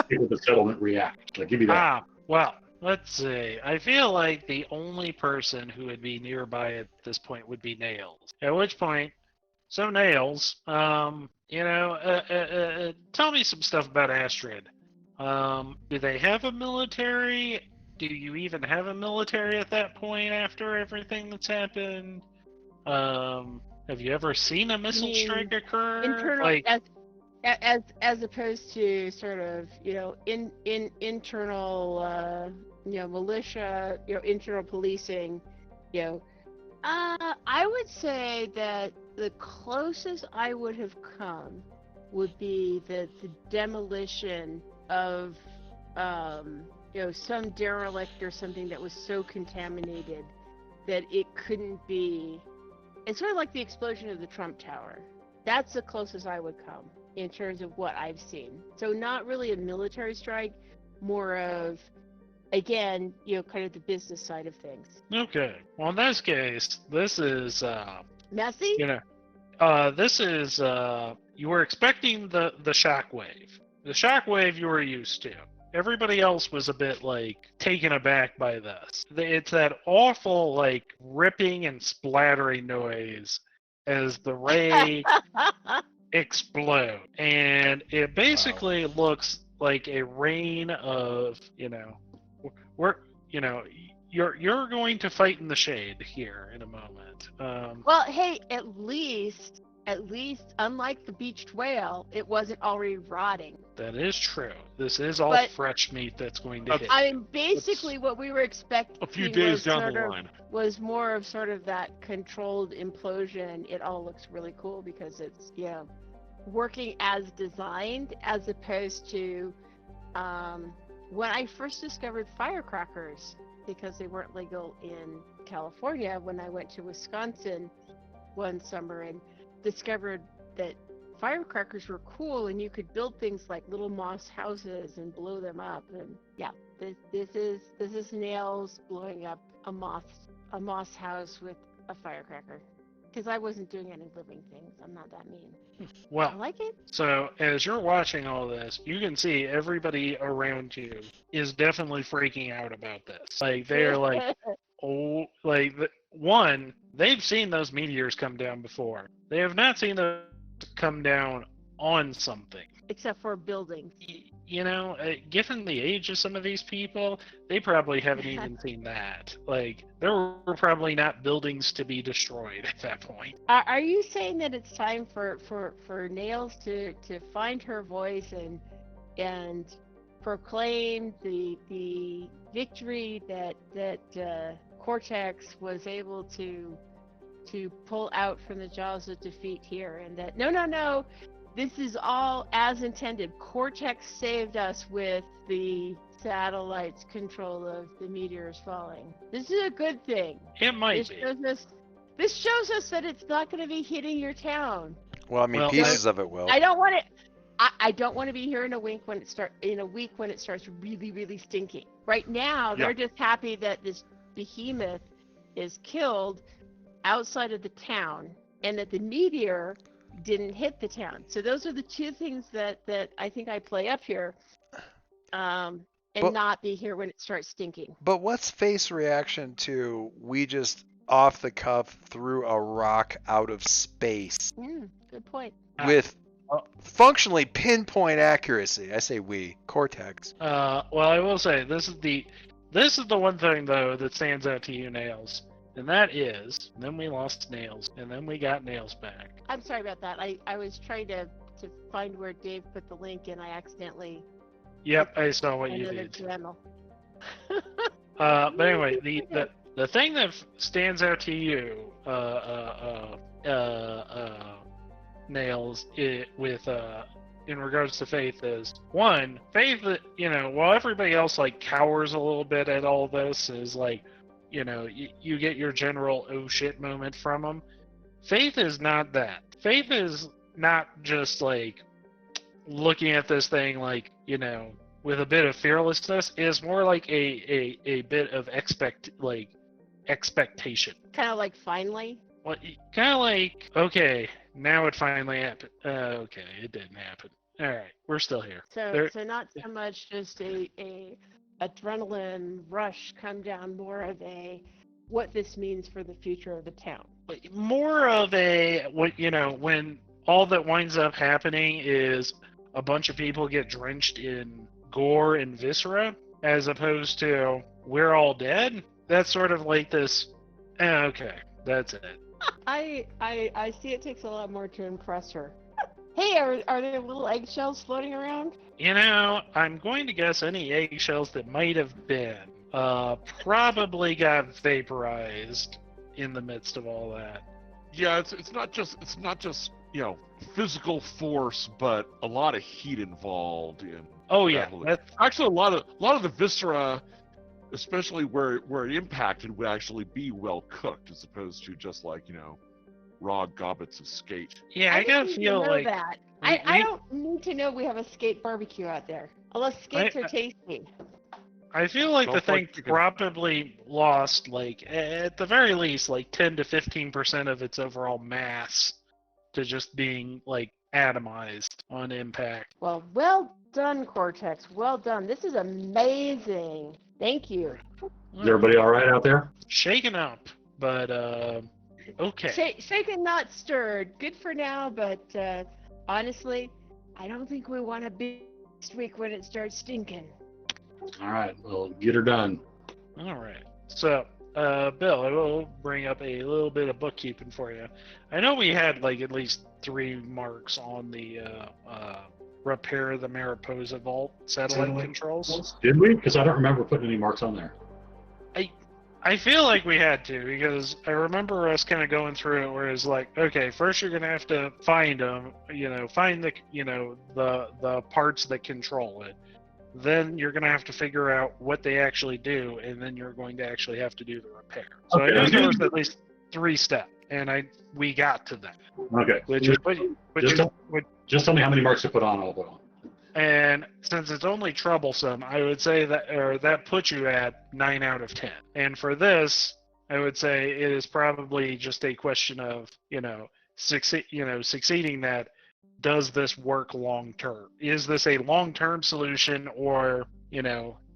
people of the settlement react. Like, give me that. Well, let's see. I feel like the only person who would be nearby at this point would be Nails. At which point, so Nails, tell me some stuff about Astrid. Do they have a military? Do you even have a military at that point after everything that's happened? Have you ever seen a missile strike occur? Internal, as opposed to sort of, internal, militia, internal policing, I would say that the closest I would have come would be the demolition of, some derelict or something that was so contaminated that it couldn't be. It's sort of like the explosion of the Trump Tower. That's the closest I would come in terms of what I've seen. So not really a military strike, more of, again, kind of the business side of things. Okay. Well, in this case, this is Messy? This is you were expecting the shockwave. The shockwave you were used to. Everybody else was a bit like taken aback by this. It's that awful like ripping and splattering noise as the ray explode, and it basically looks like a rain of, we're, you're going to fight in the shade here in a moment. Well, hey, at least, unlike the beached whale, it wasn't already rotting. That is true. This is all But- fresh meat that's going to hit. I mean, basically, what we were expecting A few days was down sort the of- line. was more of sort of that controlled implosion. It all looks really cool because it's working as designed, as opposed to when I first discovered firecrackers, because they weren't legal in California. When I went to Wisconsin one summer and discovered that firecrackers were cool and you could build things like little moss houses and blow them up. And this is Nails blowing up a moss house with a firecracker, because I wasn't doing any living things. I'm not that mean. I Well, like it. so as you're watching all this, you can see everybody around you is definitely freaking out about this. Like, they're like, oh, like, one, they've seen those meteors come down before. They have not seen those come down on something. Except for buildings. Given the age of some of these people, they probably haven't even seen that. Like, there were probably not buildings to be destroyed at that point. Are you saying that it's time for Nails to find her voice and proclaim the victory that Cortex was able to pull out from the jaws of defeat here, and that no, this is all as intended. Cortex saved us with the satellite's control of the meteors falling. This is a good thing. It might be. This shows us that it's not going to be hitting your town. Well, I mean, Well, pieces of it will. I don't want it. I don't want to be here in a week when it starts really, really stinking. Right now, they're just happy that this behemoth is killed outside of the town, and that the meteor didn't hit the town. So those are the two things that I think I play up here, and not be here when it starts stinking. But what's Faith's reaction to we just off the cuff threw a rock out of space Good point. with functionally pinpoint accuracy? I say we, Cortex. Well, I will say this is the one thing though that stands out to you, Nails. And that is, then we lost Nails, and then we got Nails back. I'm sorry about that. I was trying to find where Dave put the link, and I accidentally. Yep, I saw what you another did. channel. But anyway, the thing that stands out to you, Nails, in regards to Faith is, one, Faith, while everybody else like cowers a little bit at all this, is like, you get your general oh shit moment from them. Faith is not that. Faith is not just like looking at this thing like, with a bit of fearlessness. It is more like a bit of expectation. Kind of like finally. Well, kind of like, okay, now it finally happened. Okay, it didn't happen. All right, we're still here. So not so much just a adrenaline rush come down, more of a what this means for the future of the town. More of a when all that winds up happening is a bunch of people get drenched in gore and viscera, as opposed to we're all dead. That's sort of like this. Okay, that's it. I see. It takes a lot more to impress her. Hey, are there little eggshells floating around? I'm going to guess any eggshells that might have been probably got vaporized in the midst of all that. Yeah, it's not just physical force, but a lot of heat involved in. Oh yeah, Actually, a lot of the viscera, especially where it impacted, would actually be well cooked, as opposed to just like raw gobbets of skate. Yeah, I gotta didn't feel know like that. I don't need to know we have a skate barbecue out there, unless skates are tasty. I feel like Don't the thing like chicken. probably lost, like, at the very least, like 10 to 15% of its overall mass to just being, like, atomized on impact. Well done, Cortex. Well done. This is amazing. Thank you. Is everybody all right out there? Shaken up, but Okay. Shaken, not stirred. Good for now, but honestly, I don't think we want to be next week when it starts stinking. All right, well, get her done. All right. So, Bill, I will bring up a little bit of bookkeeping for you. I know we had like at least 3 marks on the repair the Mariposa Vault satellite controls. Did we? Because I don't remember putting any marks on there. I feel like we had to, because I remember us kind of going through it where it's like, okay, first you're gonna have to find them, find the parts that control it. Then you're gonna have to figure out what they actually do, and then you're going to actually have to do the repair. So Okay. I know there was at least 3 steps, and we got to that. Okay. Just tell me how many marks to put on. I'll put on. And since it's only troublesome, I would say that puts you at 9 out of 10. And for this, I would say it is probably just a question of, succeeding that. Does this work long term? Is this a long term solution, or,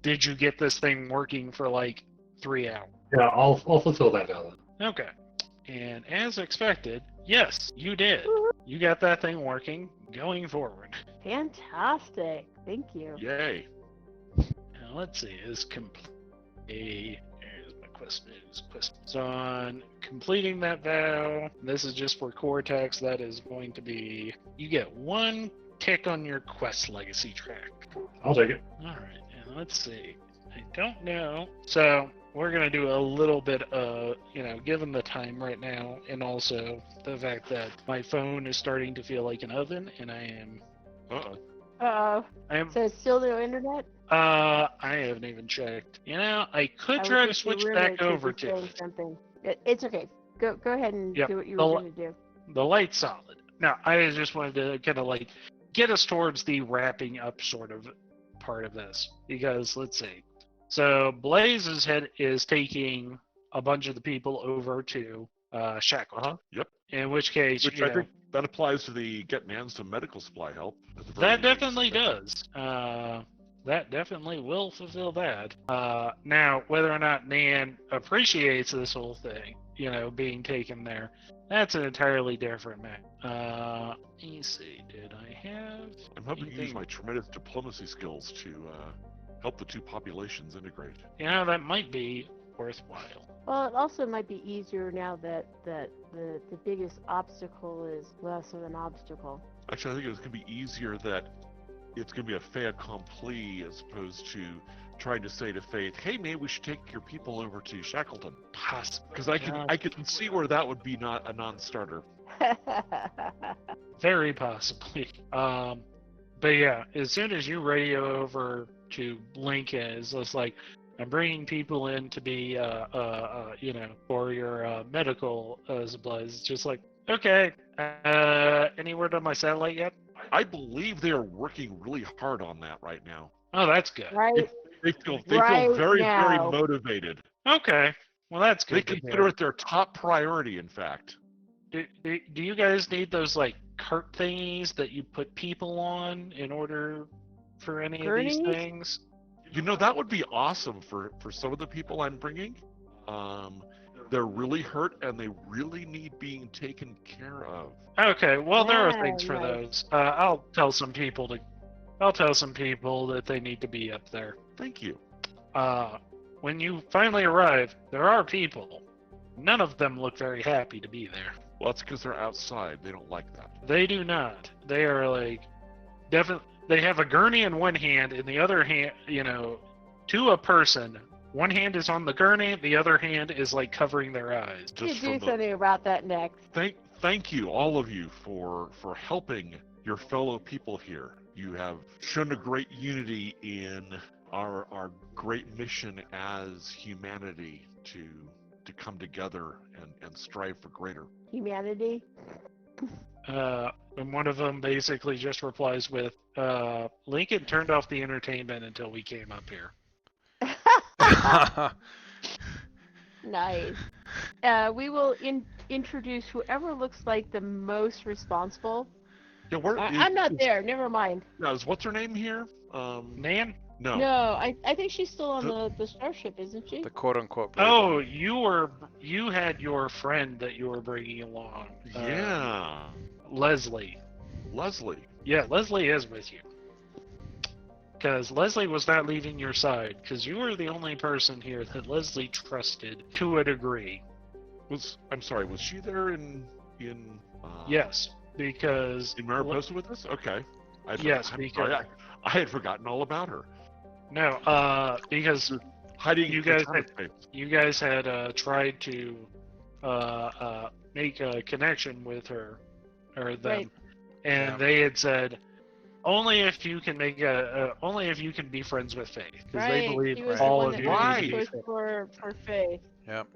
did you get this thing working for like 3 hours? Yeah, I'll fulfill that out. Okay. And as expected, yes, you did. You got that thing working going forward. Fantastic. Thank you. Yay. Now let's see, is complete. Here's my quest news. So on completing that vow, this is just for Cortex. That is going to be, you get 1 tick on your quest legacy track. I'll take it. All right, and let's see. I don't know. So we're gonna do a little bit of, given the time right now, and also the fact that my phone is starting to feel like an oven, and I am. Uh-oh. I am. So it's still no internet? I haven't even checked. I could try to switch back over to it. Something. It's okay. Go ahead and do what you were going to do. The light's solid. Now, I just wanted to kind of like get us towards the wrapping up sort of part of this, because let's see. So Blaze is taking a bunch of the people over to Shackleton. Yep. In which case, Which I think that applies to the get Nan some medical supply help. That definitely does. That definitely will fulfill that. Now, whether or not Nan appreciates this whole thing, being taken there, that's an entirely different matter. Let me see. Did I have? I'm hoping to use my tremendous diplomacy skills to help the 2 populations integrate. That might be worthwhile. Well, it also might be easier now that the biggest obstacle is less of an obstacle. Actually, I think it's going to be easier that it's going to be a fait accompli as opposed to trying to say to Faith, hey, maybe we should take your people over to Shackleton. Possibly. Because I can see where that would be not a non-starter. Very possibly. But yeah, as soon as you radio over to Lincoln, it's just like, I'm bringing people in to be, for your medical supplies. It's just like, okay, any word on my satellite yet? I believe they are working really hard on that right now. Oh, that's good. Right. They feel Right very, now. very motivated. Okay, well that's They good. consider it their top priority, in fact. Do you guys need those like cart thingies that you put people on in order for any Gurneys? of these things? That would be awesome for some of the people I'm bringing. They're really hurt and they really need being taken care of. Okay, well there are Yeah, things for nice. those. I'll tell some people that they need to be up there. Thank you. When you finally arrive, there are people. None of them look very happy to be there. Well, that's because they're outside. They don't like that. They do not. They are like, definitely. They have a gurney in one hand, and the other hand, to a person. One hand is on the gurney, the other hand is like covering their eyes. You Just do from the, something about that next. thank you, all of you, for helping your fellow people here. You have shown a great unity in our great mission as humanity to come together and strive for greater. Humanity. And one of them basically just replies with, Lincoln turned off the entertainment until we came up here. Nice. We will introduce whoever looks like the most responsible. Yeah, I'm not there. Never mind. Now, what's her name here? Nan? No. No, I think she's still on the starship, isn't she? The quote-unquote brave Oh, one. you had your friend that you were bringing along. Yeah. Leslie. Leslie. Yeah, Leslie is with you. Because Leslie was not leaving your side, because you were the only person here that Leslie trusted to a degree. I'm sorry, was she there in Yes, because in Mariposa with us? Okay. Yes, I'm because- sorry, I had forgotten all about her. no, because Hiding You in the guys time space. you guys had tried to make a connection with her or them, Right. and Yeah. they had said only if you can only if you can be friends with Faith, because they Right. believe She was all the one of that you made need Right. to the be choice Faith. for Faith. Yep.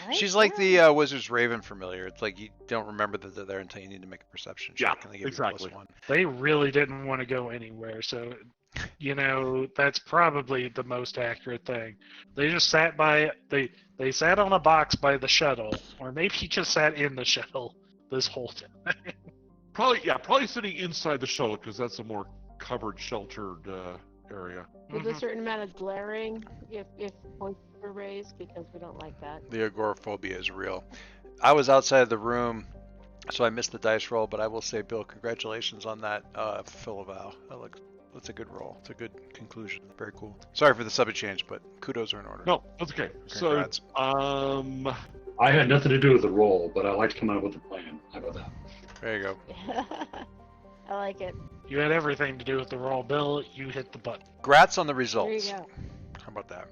Right? She's like Yeah. the Wizard's Raven familiar. It's like you don't remember that they're there until you need to make a perception check, Yeah, and they give exactly. you +1. They really didn't want to go anywhere, so that's probably the most accurate thing. They just sat by they sat on a box by the shuttle, or maybe just sat in the shuttle this whole time. Probably sitting inside the shuttle because that's a more covered, sheltered area. With a certain amount of glaring, if points were raised, because we don't like that. The agoraphobia is real. I was outside of the room, so I missed the dice roll, but I will say, Bill, congratulations on that fulfill a vow. That's a good roll. It's a good conclusion. Very cool. Sorry for the subject change, but kudos are in order. No, that's okay. Congrats. So, I had nothing to do with the role, but I liked coming up with a plan. How about that? There you go. I like it. You had everything to do with the roll, Bill. You hit the button. Grats on the There results. you go. How about that?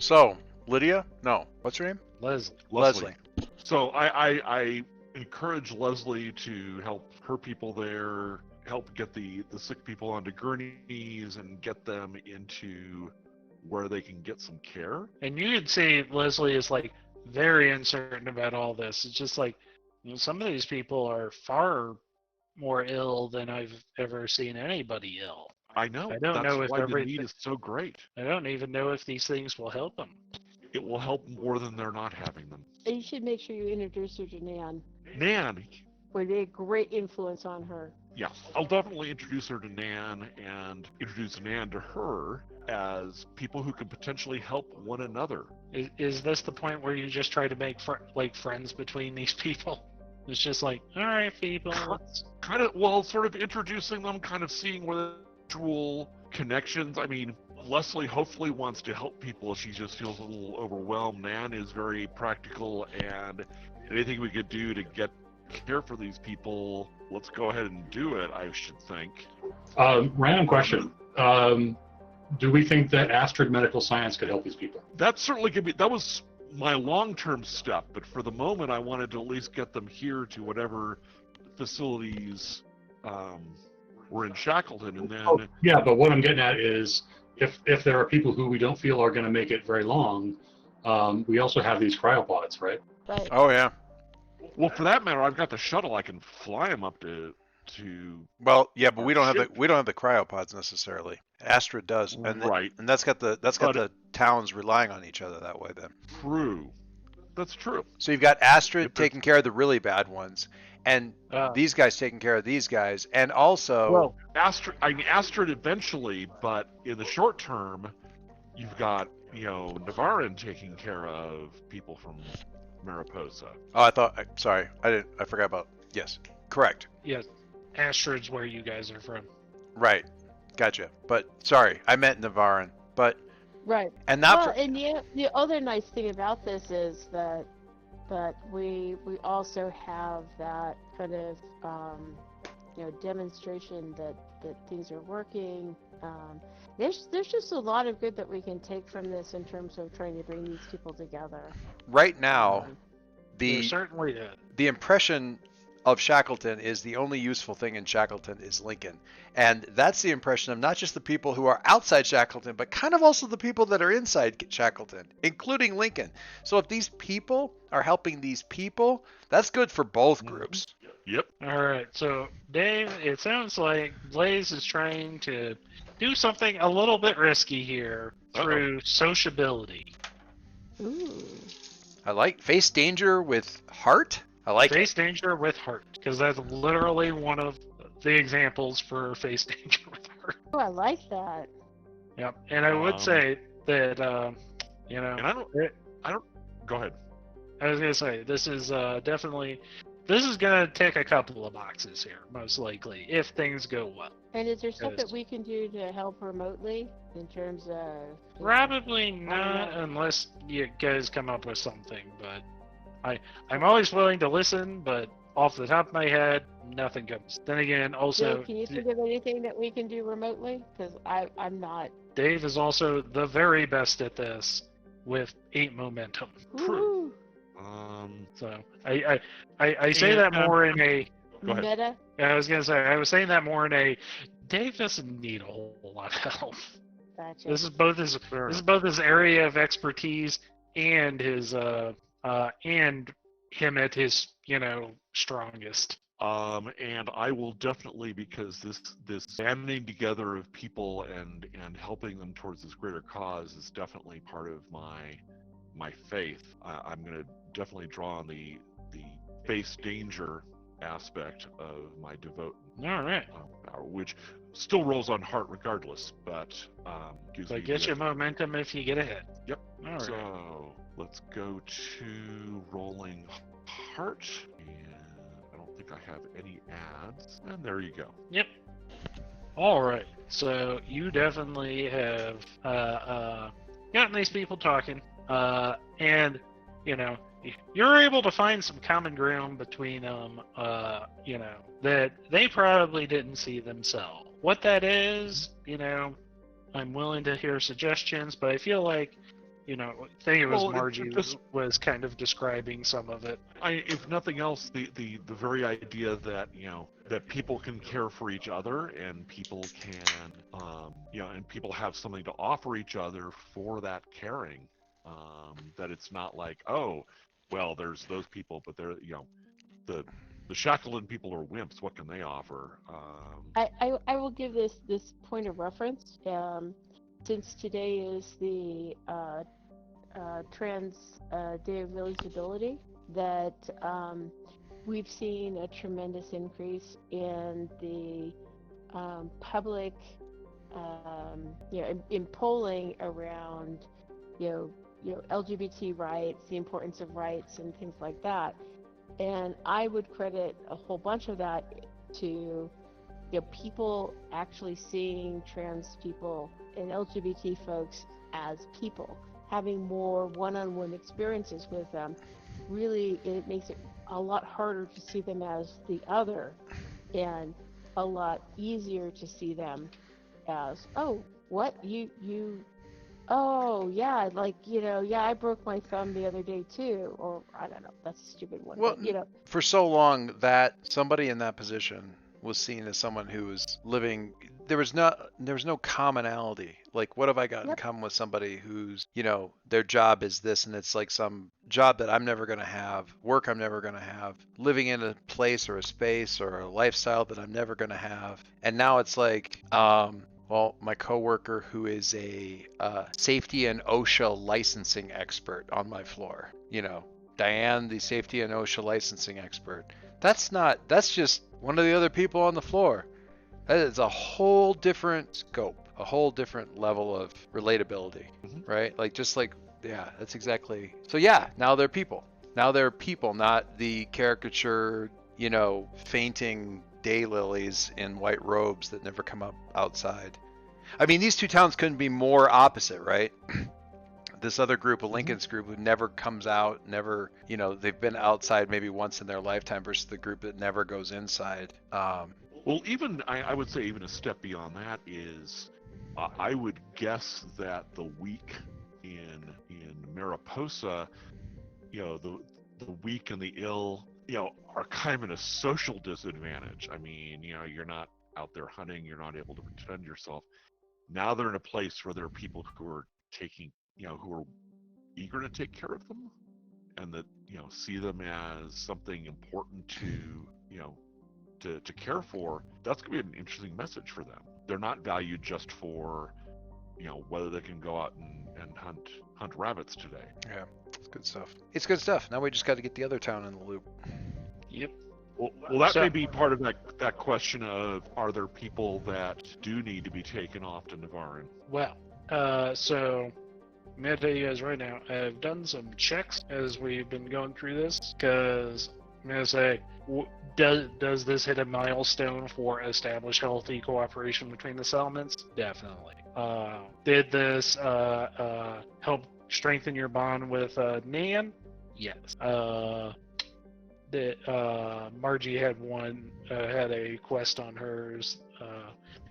So, Lydia? No. What's her name? Leslie. So I encourage Leslie to help her people there, help get the sick people onto gurneys and get them into where they can get some care. And you can see Leslie is like very uncertain about all this. It's just like some of these people are far more ill than I've ever seen anybody ill. I know. I don't That's know if why the everything- need is so great. I don't even know if these things will help them. It will help more than they're not having them. And you should make sure you introduce her to Nan. Nan, Would be a great influence on her. yeah, I'll definitely introduce her to Nan and introduce Nan to her as people who can potentially help one another. Is this the point where you just try to make friends between these people? It's just like, all right, people. Let's... Sort of introducing them, kind of seeing where the actual connections. I mean, Leslie hopefully wants to help people. She just feels a little overwhelmed. Nan is very practical, and anything we could do to get care for these people, let's go ahead and do it, I should think. Random question. Do we think that Astrid Medical Science could help these people? That certainly could be. That was my long-term step, but for the moment, I wanted to at least get them here to whatever facilities were in Shackleton, and then Yeah, but what I'm getting at is if there are people who we don't feel are going to make it very long, we also have these cryopods, right? Right. Oh, yeah. well, for that matter, I've got the shuttle. I can fly them up to. Well, yeah, but Our we don't have ship- the cryopods necessarily. Astrid does, and Right. and that's got But- the towns relying on each other that way. Then, True. That's true. so you've got Astrid Yep, taking care of the really bad ones, and Uh, these guys taking care of these guys, and also well, Astrid eventually, but in the short term, you've got Navarin taking care of people from Mariposa. oh, sorry, I forgot about yes, correct, yes, Astrid's where you guys are from. right, gotcha. But sorry, I meant Navarin, but Right. and not Well, for, and the other nice thing about this is that we also have that kind of demonstration that things are working. There's just a lot of good that we can take from this in terms of trying to bring these people together. right now There the certainly is. the impression of Shackleton is the only useful thing in Shackleton is Lincoln. And that's the impression of not just the people who are outside Shackleton, but kind of also the people that are inside Shackleton, including Lincoln. So if these people are helping these people, that's good for both groups. Yep. All right, so Dave, it sounds like Blaze is trying to do something a little bit risky here through sociability. Ooh. I like face danger with heart. I like it. Face danger with heart, because that's literally one of the examples for face danger with heart. Oh, I like that. Yep. And I would say that you know, And I don't. Go ahead. I was gonna say this is definitely this is gonna tick a couple of boxes here, most likely, if things go well. And is there stuff Yes. that we can do to help remotely in terms of? Probably not unless you guys come up with something, but I'm always willing to listen, but off the top of my head, nothing comes. Then again, also Jill, can you think of anything that we can do remotely? Because I'm not. Dave is also the very best at this with 8 momentum. True. So I say that more in a Go ahead. Meta. I was gonna say I was saying that more in a Dave doesn't need a whole lot of help. Gotcha. This is both his area of expertise and his and him at his strongest. And I will definitely, because this banding together of people and helping them towards this greater cause is definitely part of my faith. I'm going to definitely draw on the face danger aspect of my devote. All right. Power, which still rolls on heart regardless, but gives So me get your momentum if you get ahead. Yep. All right. So let's go to rolling heart, and I don't think I have any ads. And there you go. Yep. All right. So you definitely have gotten these people talking, and you're able to find some common ground between them. That they probably didn't see themselves. What that is, I'm willing to hear suggestions, but I feel like, I think it was Margie was kind of describing some of it. If nothing else, the very idea that that people can care for each other and people can and people have something to offer each other for that caring. That it's not like, oh, well, there's those people, but they're the Shackleton people are wimps. What can they offer? I will give this point of reference. Since today is the Trans Day of Visibility, that we've seen a tremendous increase in the public, in polling around, LGBT rights, the importance of rights, and things like that. And I would credit a whole bunch of that to people actually seeing trans people and LGBT folks as people, having more one-on-one experiences with them. Really, it makes it a lot harder to see them as the other, and a lot easier to see them as, oh, what oh yeah, like I broke my thumb the other day too, or I don't know, that's a stupid one. Well, but, for so long that somebody in that position was seen as someone who was living. There was no commonality. Like, what have I got in common with somebody who's their job is this, and it's like some job that I'm never going to have, work I'm never going to have, living in a place or a space or a lifestyle that I'm never going to have. And now it's like, well, my coworker who is a safety and OSHA licensing expert on my floor, Diane, the safety and OSHA licensing expert. That's just one of the other people on the floor. That is a whole different scope, a whole different level of relatability, right? That's exactly. So yeah, now they're people. Now they're people, not the caricature, fainting daylilies in white robes that never come up outside. I mean, these two towns couldn't be more opposite, right? This other group, a Lincoln's group, who never comes out, never, they've been outside maybe once in their lifetime, versus the group that never goes inside. Well, even I would say even a step beyond that is, I would guess that the weak in Mariposa, the weak and the ill, are kind of in a social disadvantage. I mean, you're not out there hunting, you're not able to defend yourself. Now they're in a place where there are people who are who are eager to take care of them, and that see them as something important to care for. That's going to be an interesting message for them. They're not valued just for whether they can go out and hunt rabbits today. Yeah, it's good stuff. Now we just got to get the other town in the loop. Yep. Well, that So- may be part of that question of, are there people that do need to be taken off to Navarin? Well, so I'm gonna tell you guys right now, I've done some checks as we've been going through this, because I'm gonna say, does this hit a milestone for established healthy cooperation between the settlements? Definitely. Did this help strengthen your bond with Nan? Yes. Margie had had a quest on hers.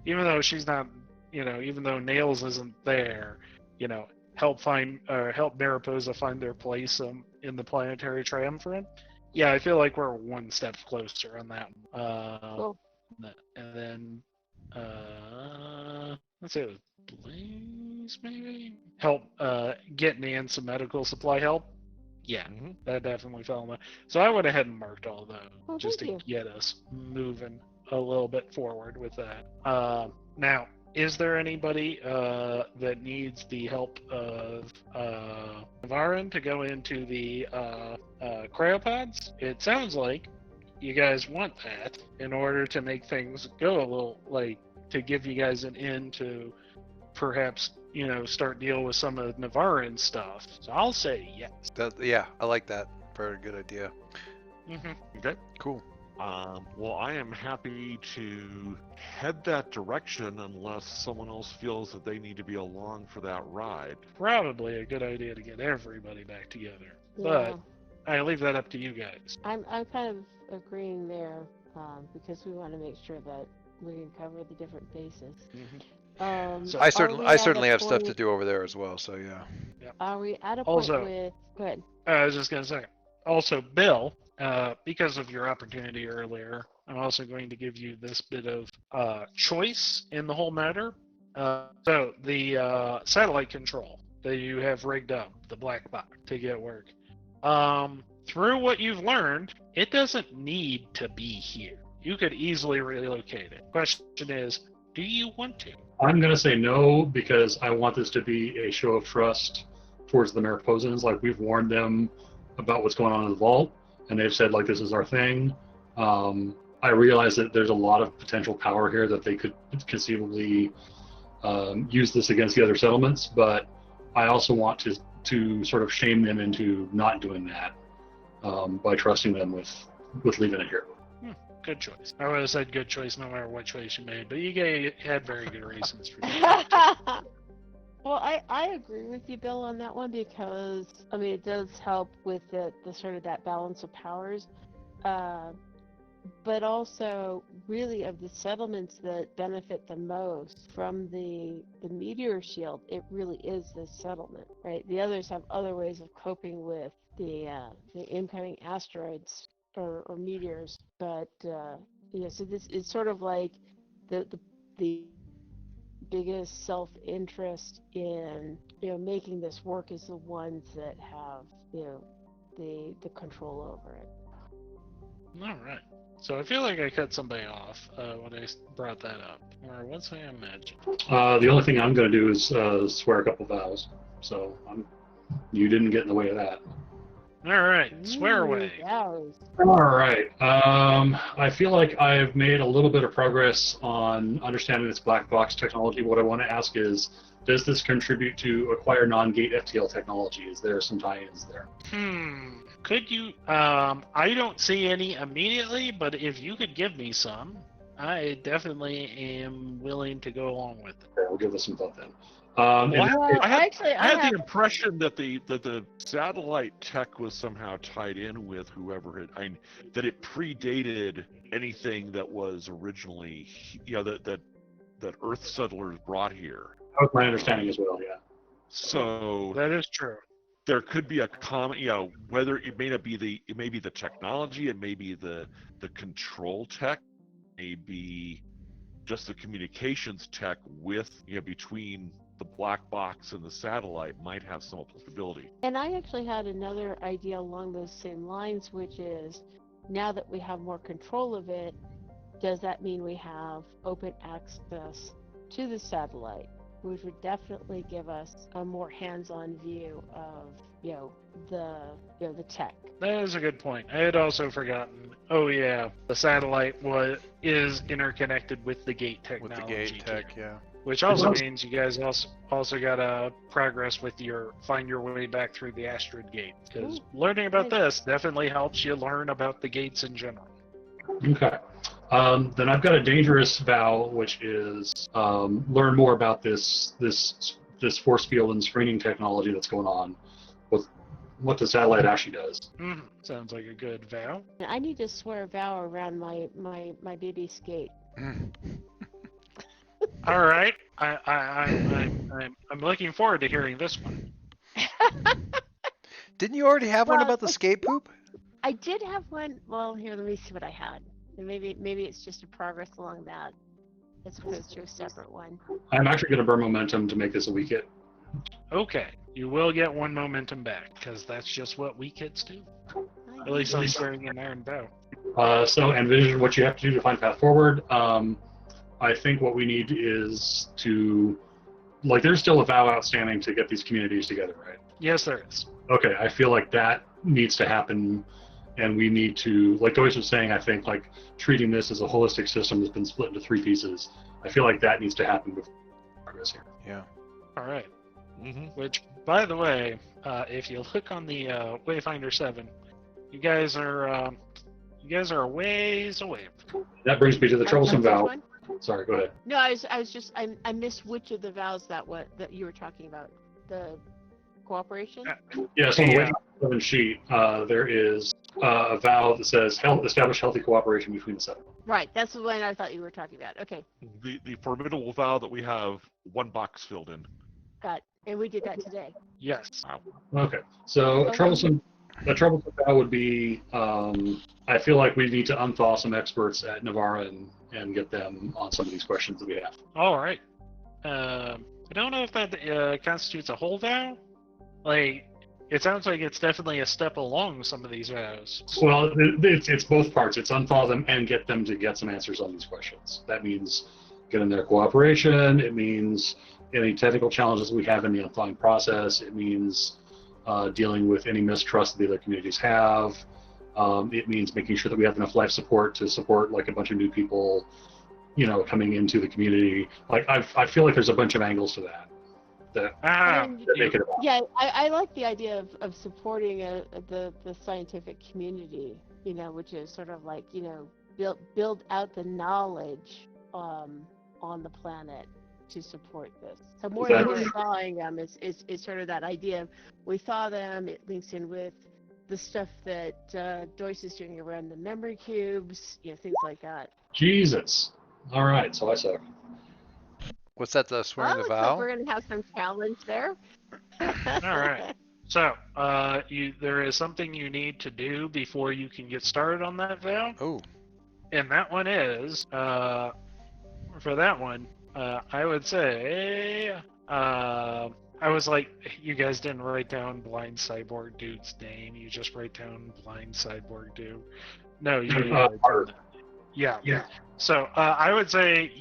Even though she's not, even though Nails isn't there, help Mariposa find their place in the planetary triumvirate. Yeah, I feel like we're one step closer on that. Cool. And then, let's say it was Blaze, maybe? Help get Nan some medical supply help. Yeah, that definitely fell in line. So I went ahead and marked all those just to get us moving a little bit forward with that. Now, is there anybody that needs the help of Navarin to go into the cryopods? It sounds like you guys want that in order to make things go a little, to give you guys an in to perhaps, start deal with some of Navarin stuff. So I'll say yes. Yeah, I like that. Very good idea. Okay. Cool. Well, I am happy to head that direction unless someone else feels that they need to be along for that ride. Probably a good idea to get everybody back together. Yeah. But I leave that up to you guys. I'm kind of agreeing there, because we want to make sure that we can cover the different bases. So I are we certainly at a have stuff to point- do over there as well. So yeah. Are we at a Also- point with? Go ahead. I was just going to say, also, Bill, because of your opportunity earlier, I'm also going to give you this bit of choice in the whole matter. So the satellite control that you have rigged up, the black box, to get work. Through what you've learned, it doesn't need to be here. You could easily relocate it. Question is, do you want to? I'm going to say no because I want this to be a show of trust towards the Mariposans. Like, we've warned them about what's going on in the vault, and they've said, like, this is our thing. I realize that there's a lot of potential power here that they could conceivably use this against the other settlements, but I also want to sort of shame them into not doing that by trusting them with leaving it here. Good choice. I would have said good choice no matter what choice you made, but you had very good reasons for that. Well, I agree with you, Bill, on that one because it does help with the sort of that balance of powers, but also really of the settlements that benefit the most from the meteor shield. It really is this settlement, right? The others have other ways of coping with the incoming asteroids or meteors, but so this is sort of like the biggest self-interest in making this work is the ones that have the control over it. All right. So I feel like I cut somebody off when I brought that up. Or what's I imagine? The only thing I'm going to do is swear a couple vows. So you didn't get in the way of that. All right, swear away. Vows. All right. I feel like I've made a little bit of progress on understanding this black box technology. What I want to ask is, does this contribute to acquire non-gate FTL technology? Is there some tie-ins there? Could you? I don't see any immediately, but if you could give me some, I definitely am willing to go along with it. Okay, we'll give this some thought then. I had have the impression that the satellite tech was somehow tied in with whoever that it predated anything that was originally that Earth settlers brought here. That was my understanding as well. Yeah. So That is true. there could be a common, whether it may be the technology, it may be the control tech, may be just the communications tech with between the black box and the satellite might have some applicability. And I actually had another idea along those same lines, which is now that we have more control of it, does that mean we have open access to the satellite, which would definitely give us a more hands-on view of the tech. That is a good point. I had also forgotten. Oh yeah, the satellite is interconnected with the gate With technology. the gate tech, too. yeah. Which also means you guys also gotta progress with find your way back through the Astrid Gate, because learning about this definitely helps you learn about the gates in general. Okay. Then I've got a dangerous vow, which is learn more about this force field and screening technology that's going on, with what the satellite actually does. Sounds like a good vow. I need to swear a vow around my baby skate. All right, I'm looking forward to hearing this one. Didn't you already have one Well, about the skate poop? I did have one. Well, here, let me see what I had. And maybe it's just a progress along that, as opposed to a separate one. I'm actually going to burn momentum to make this a weak hit. Okay, you will get 1 momentum back, because that's just what weak hits do. At least I'm swearing an iron vow. So envision what you have to do to find path forward. I think what we need is to, there's still a vow outstanding to get these communities together, right? Yes, there is. Okay, I feel like that needs to happen, and we need to, like Joyce was saying, I think treating this as a holistic system that's been split into 3 pieces. I feel like that needs to happen before progress here. Yeah. All right. Which, by the way, if you look on the Wayfinder 7, you guys are a ways away. That brings me to the troublesome Which vow. one? Sorry, go ahead. No, I missed which of the vows that you were talking about. The cooperation? Yeah, so on the Wayfinder 7 sheet, there is a vow that says establish healthy cooperation between the 7. Right, that's the one I thought you were talking about. Okay, The formidable vow that we have 1 box filled in. got it. And we did that today. Yes. Okay, so a troublesome vow would be, I feel like we need to unthaw some experts at Navarra and get them on some of these questions that we have. All right. I don't know if that constitutes a whole vow. It sounds like it's definitely a step along some of these vows. Well, it's both parts. It's unthaw them and get them to get some answers on these questions. That means getting their cooperation. It means any technical challenges we have in the unthawing process. It means dealing with any mistrust that the other communities have. It means making sure that we have enough life support to support a bunch of new people, coming into the community. I feel like there's a bunch of angles to that. That make it about. Yeah, I like the idea of supporting the scientific community, which is sort of build out the knowledge on the planet to support this. So more than just thawing them is sort of that idea of we thaw them, it links in with the stuff that Joyce is doing around the memory cubes, things like that. Jesus. All right, so I suck. What's that, the swearing the Looks vow? like we're going to have some challenge there. All right. So, there is something you need to do before you can get started on that vow. Oh. And that one is, for that one, I would say, I was like, you guys didn't write down Blind Cyborg Dude's name. You just write down Blind Cyborg Dude. No, you didn't write down that. Yeah. So, I would say,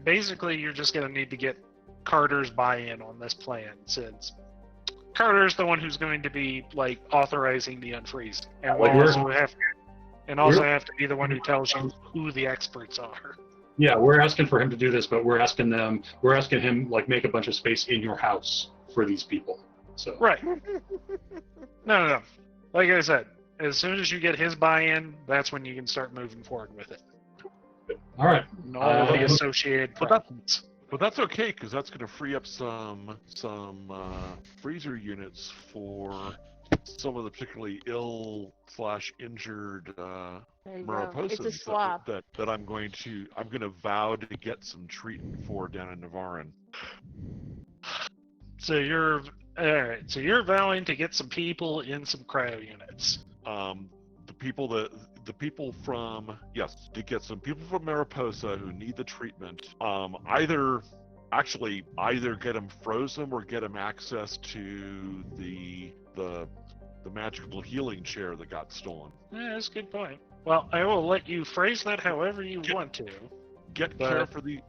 basically you're just going to need to get Carter's buy-in on this plan, since Carter's the one who's going to be, authorizing the unfreezing. And also have to be the one who tells you who the experts are. Yeah, we're asking for him to do this, but we're asking him, make a bunch of space in your house for these people. So. Right. No. Like I said, as soon as you get his buy-in, that's when you can start moving forward with it. All right. And all the associated problems. But that's okay, because that's going to free up some freezer units for some of the particularly ill/injured Mariposas It's a swap. that I'm going to vow to get some treatment for down in Navarran. So you're vowing to get some people in some cryo units. To get some people from Mariposa who need the treatment. Either get them frozen or get them access to the magical healing chair that got stolen. Yeah, that's a good point. Well, I will let you phrase that however you want to. Get care for the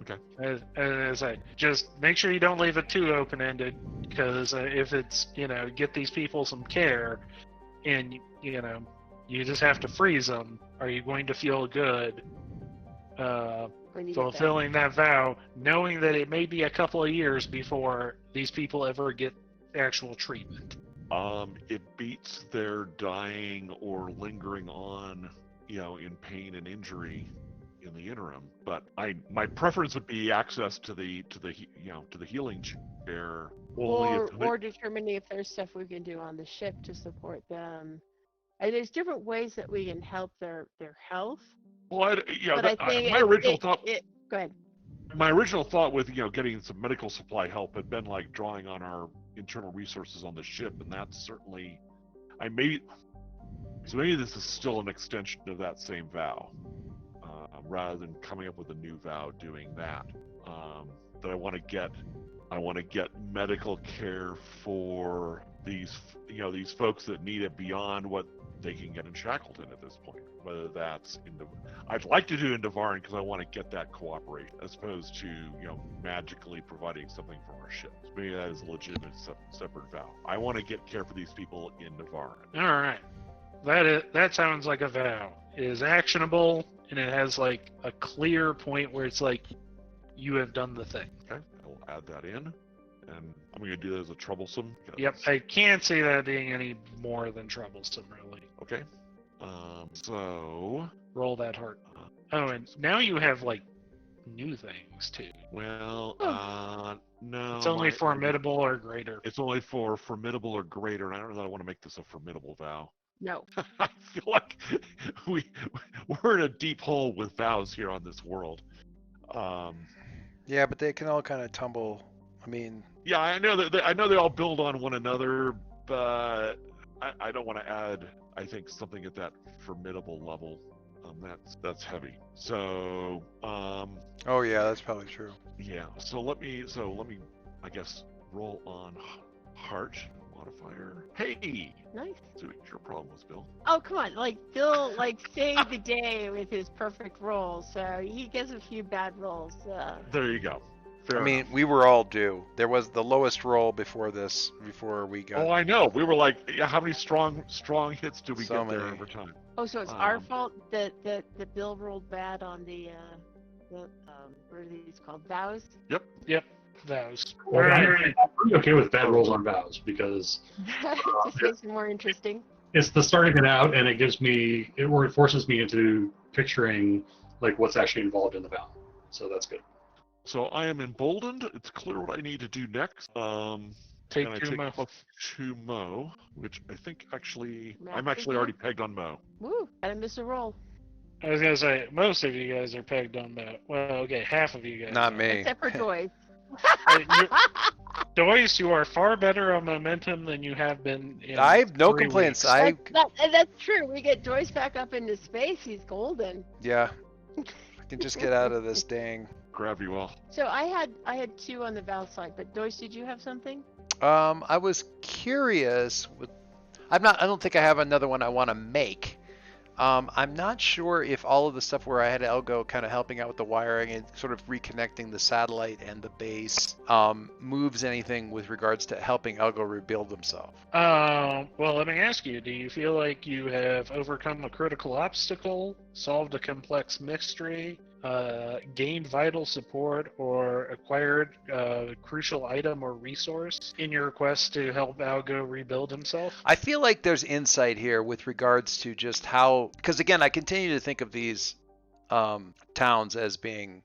Okay. As I just make sure you don't leave it too open-ended, because if it's get these people some care, and you just have to freeze them, are you going to feel good When you get back. fulfilling that vow, knowing that it may be a couple of years before these people ever get actual treatment? It beats their dying or lingering on, in pain and injury in the interim. But my preference would be access to the healing chair. Or determining if there's stuff we can do on the ship to support them. And there's different ways that we can help their health. Well, But I think my original thought. Go ahead. My original thought with getting some medical supply help had been like drawing on our internal resources on the ship, and that's certainly maybe this is still an extension of that same vow, rather than coming up with a new vow doing that. That I want to get medical care for these folks that need it beyond what they can get in Shackleton at this point. Whether that's I'd like to do in Devarin because I want to get that cooperation as opposed to magically providing something from our ship. So maybe that is a legitimate separate vow. I want to get care for these people in Devarin. All right, that sounds like a vow. It is actionable, and it has like a clear point where it's like you have done the thing. Okay, I'll add that in, and I'm going to do that as a troublesome. Yep, I can't see that being any more than troublesome, really. Okay. So roll that heart. Oh, and now you have like new things too. Well, no. It's only formidable or greater. It's only for formidable or greater, and I don't know that I want to make this a formidable vow. No. I feel like we're in a deep hole with vows here on this world. Yeah, but they can all kind of tumble. I mean, yeah, I know they all build on one another, but I don't want to add. I think something at that formidable level. That's heavy. So. Oh yeah, that's probably true. Yeah. So let me. I guess roll on heart modifier. Hey. Nice. So what's your problem with Bill? Oh, come on. Like, Bill, saved the day with his perfect roll, so he gets a few bad rolls. There you go. Fair I mean, enough. we were all due. There was the lowest roll before we got. Oh, I know. We were like, yeah, how many strong hits do we So get there many. over time? Oh, so it's our fault that Bill rolled bad on the what are these called? Vows? Yep, vows. Well, I'm pretty okay with bad rolls on vows because Just makes it more interesting. it's the starting it out, and it forces me into picturing like what's actually involved in the vow. So that's good. So I am emboldened. It's clear what I need to do next. Take and I two take Mo. +2 Mo, which I think I'm Math actually is already pegged on Mo. Woo! I miss a roll. I was gonna say most of you guys are pegged on that. Well, okay, half of you guys. Not are. me. Except for Joyce. Joyce, you are far better on momentum than you have been. In I have no 3 complaints. weeks. That's true. We get Joyce back up into space. He's golden. Yeah. I can just get out of this dang. Grab you all. So I had 2 on the Val side, but Joyce, did you have something? I was curious. I don't think I have another one I want to make. I'm not sure if all of the stuff where I had Elgo kind of helping out with the wiring and sort of reconnecting the satellite and the base moves anything with regards to helping Elgo rebuild himself. Well, let me ask you: do you feel like you have overcome a critical obstacle, solved a complex mystery, gained vital support, or acquired a crucial item or resource in your quest to help Algo rebuild himself? I feel like there's insight here with regards to just how, because again, I continue to think of these towns as being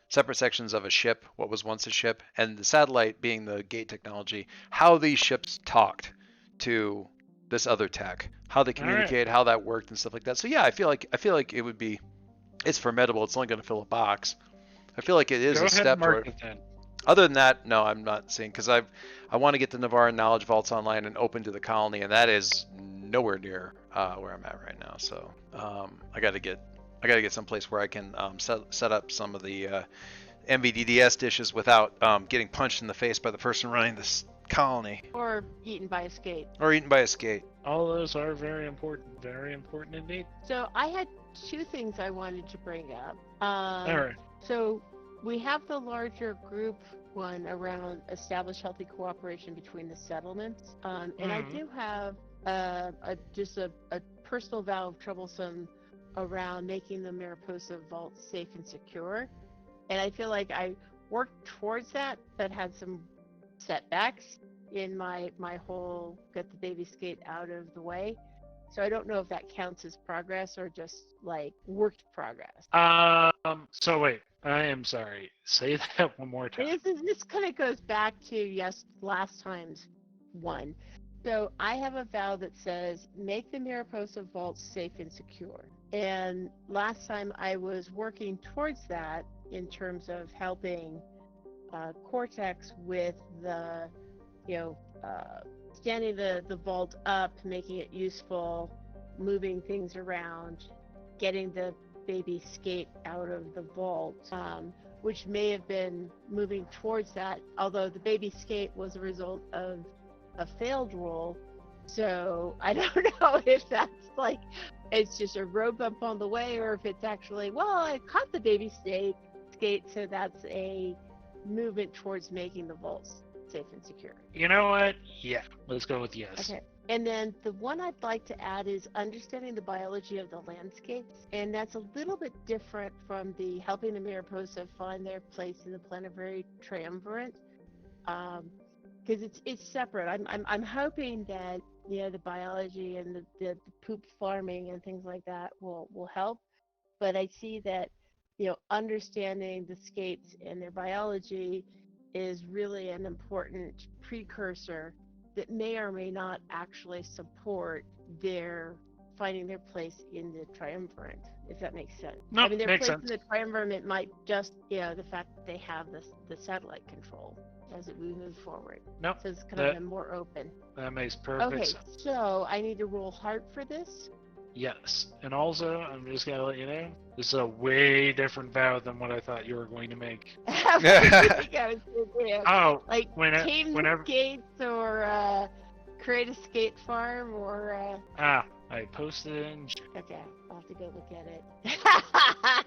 separate sections of a ship, what was once a ship, and the satellite being the gate technology, how these ships talked to this other tech, how they communicate, how that worked and stuff like that. So yeah, I feel like it would be, it's formidable. It's only going to fill a box. I feel like it is a step toward. Other than that, no, I'm not seeing, because I want to get the Navaran Knowledge Vaults online and open to the colony, and that is nowhere near where I'm at right now. So I got to get someplace where I can set up some of the MVDDS dishes without getting punched in the face by the person running this colony. Or eaten by a skate. All those are very important indeed. So I had 2 things I wanted to bring up. All right. So we have the larger group one around establish healthy cooperation between the settlements, and I do have just a personal vow of troublesome around making the Mariposa vault safe and secure, and I feel like I worked towards that, but had some setbacks in my whole get the baby skate out of the way. So I don't know if that counts as progress or just like worked progress. So wait, I am sorry. Say that one more time. This kind of goes back to last time's one. So I have a vow that says make the Mariposa vault safe and secure. And last time I was working towards that in terms of helping Cortex with the, standing the vault up, making it useful, moving things around, getting the baby skate out of the vault, which may have been moving towards that, although the baby skate was a result of a failed roll. So I don't know if that's like, it's just a road bump on the way, or if it's actually, well, I caught the baby skate, so that's a movement towards making the vaults safe and secure. You know what? Yeah, let's go with yes. Okay. And then the one I'd like to add is understanding the biology of the landscapes. And that's a little bit different from the helping the Mariposa find their place in the planetary triumvirate. Because it's separate. I'm hoping that the biology and the poop farming and things like that will help. But I see that understanding the skates and their biology is really an important precursor that may or may not actually support their finding their place in the triumvirate, if that makes sense. No, I mean, their makes place sense. in the triumvirate might just, the fact that they have the satellite control as we move forward. Nope. So it's kind of more open. That makes perfect Okay, sense. so I need to roll heart for this. Yes. And also, I'm just going to let you know, this is a way different vow than what I thought you were going to make. I think I was thinking, Oh, like tame whenever. skates or create a skate farm or I posted it in. okay, I'll have to go look at it.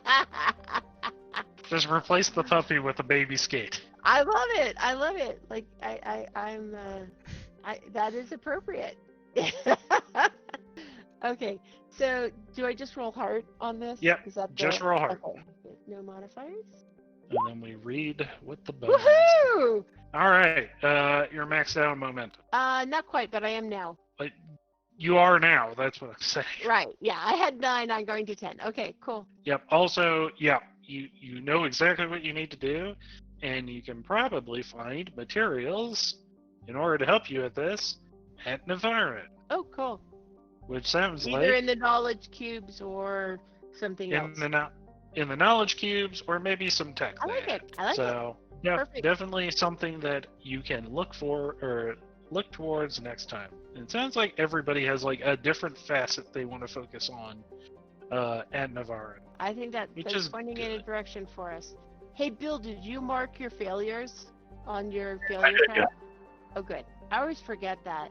Just replace the puppy with a baby skate. I love it. Like I'm that is appropriate. Okay, so do I just roll heart on this? Yep, Is that just roll heart. Okay. No modifiers? And then we read what the bonus. Woohoo! All right, you're maxed out on momentum. Not quite, but I am now. But you are now. That's what I'm saying. Right. Yeah, I had 9. I'm going to 10. Okay, cool. Yep. Also, yeah, you know exactly what you need to do, and you can probably find materials in order to help you at this at an environment. Oh, cool. Which sounds Either like in the knowledge cubes or something else. in the knowledge cubes, or maybe some tech. I like it. I like it. So yeah, Perfect. definitely something that you can look for or look towards next time. And it sounds like everybody has like a different facet they want to focus on at Navarin. I think that's is pointing in good. a direction for us. Hey, Bill, did you mark your failures on your I failure did, track? yeah. Oh, good. I always forget that.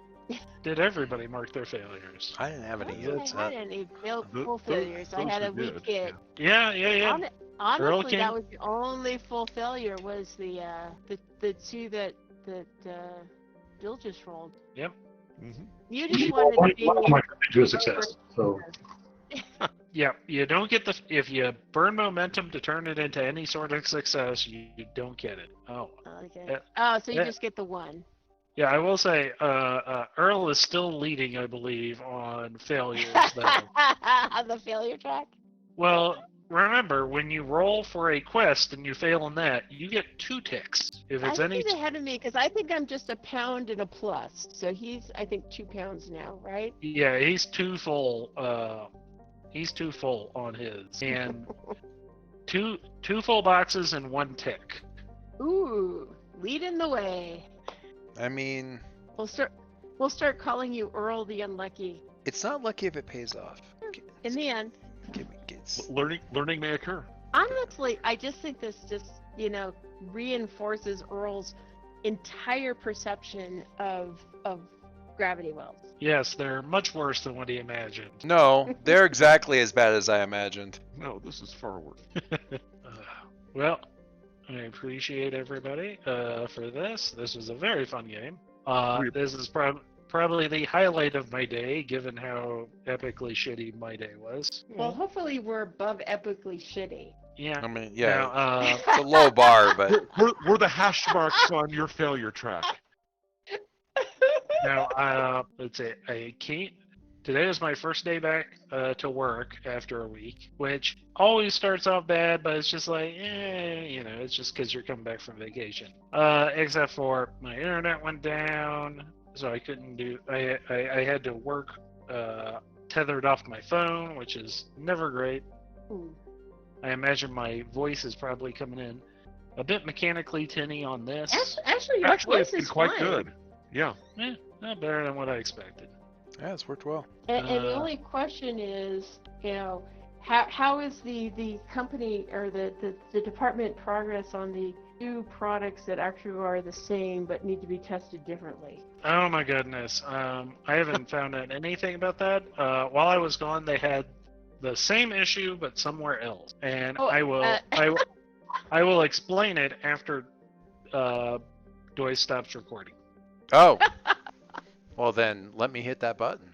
Did everybody mark their failures? I didn't have I any don't yet. think I had any full Those- failures. I had a those we weak did, hit. Yeah. Honestly, came- that was the only full failure was the 2 that Bill just rolled. Yep. Mm-hmm. You Usually just wanted to be one of them I turned into a success. So Yeah, you don't get if you burn momentum to turn it into any sort of success, you don't get it. Oh. Okay. Yeah. So you Yeah. just get the 1. Yeah, I will say, Earl is still leading, I believe, on failures. Though. On the failure track? Well, remember, when you roll for a quest and you fail in that, you get 2 ticks. If I it's think any, he's ahead of me because I think I'm just a pound and a plus. So he's, I think, 2 pounds now, right? yeah, he's too full. He's too full on his, and two full boxes and 1 tick. Ooh, leading the way. I mean, We'll start calling you Earl the Unlucky. it's not lucky if it pays off. In the end, Learning may occur. honestly, I just think this just reinforces Earl's entire perception of gravity wells. Yes, they're much worse than what he imagined. No, they're exactly as bad as I imagined. No, this is far worse. Well, I appreciate everybody for this. This was a very fun game. We- This is probably the highlight of my day, given how epically shitty my day was. Well, hopefully we're above epically shitty. Yeah. I mean, yeah, Now, it's a low bar, but we're the hash marks on your failure track. let's see. Today was my first day back to work after a week, which always starts off bad, but it's just like, it's just because you're coming back from vacation. Except for my internet went down, so I couldn't do. I had to work tethered off my phone, which is never great. Ooh. I imagine my voice is probably coming in a bit mechanically tinny on this. Actually, your Actually, voice it's been is quite fine. good. Yeah. Not better than what I expected. yeah, it's worked well. And the only question is, how is the company or the department progress on the two products that actually are the same but need to be tested differently? Oh my goodness. I haven't found out anything about that. While I was gone, they had the same issue but somewhere else, and I will explain it after Doy stops recording. Oh, well then let me hit that button.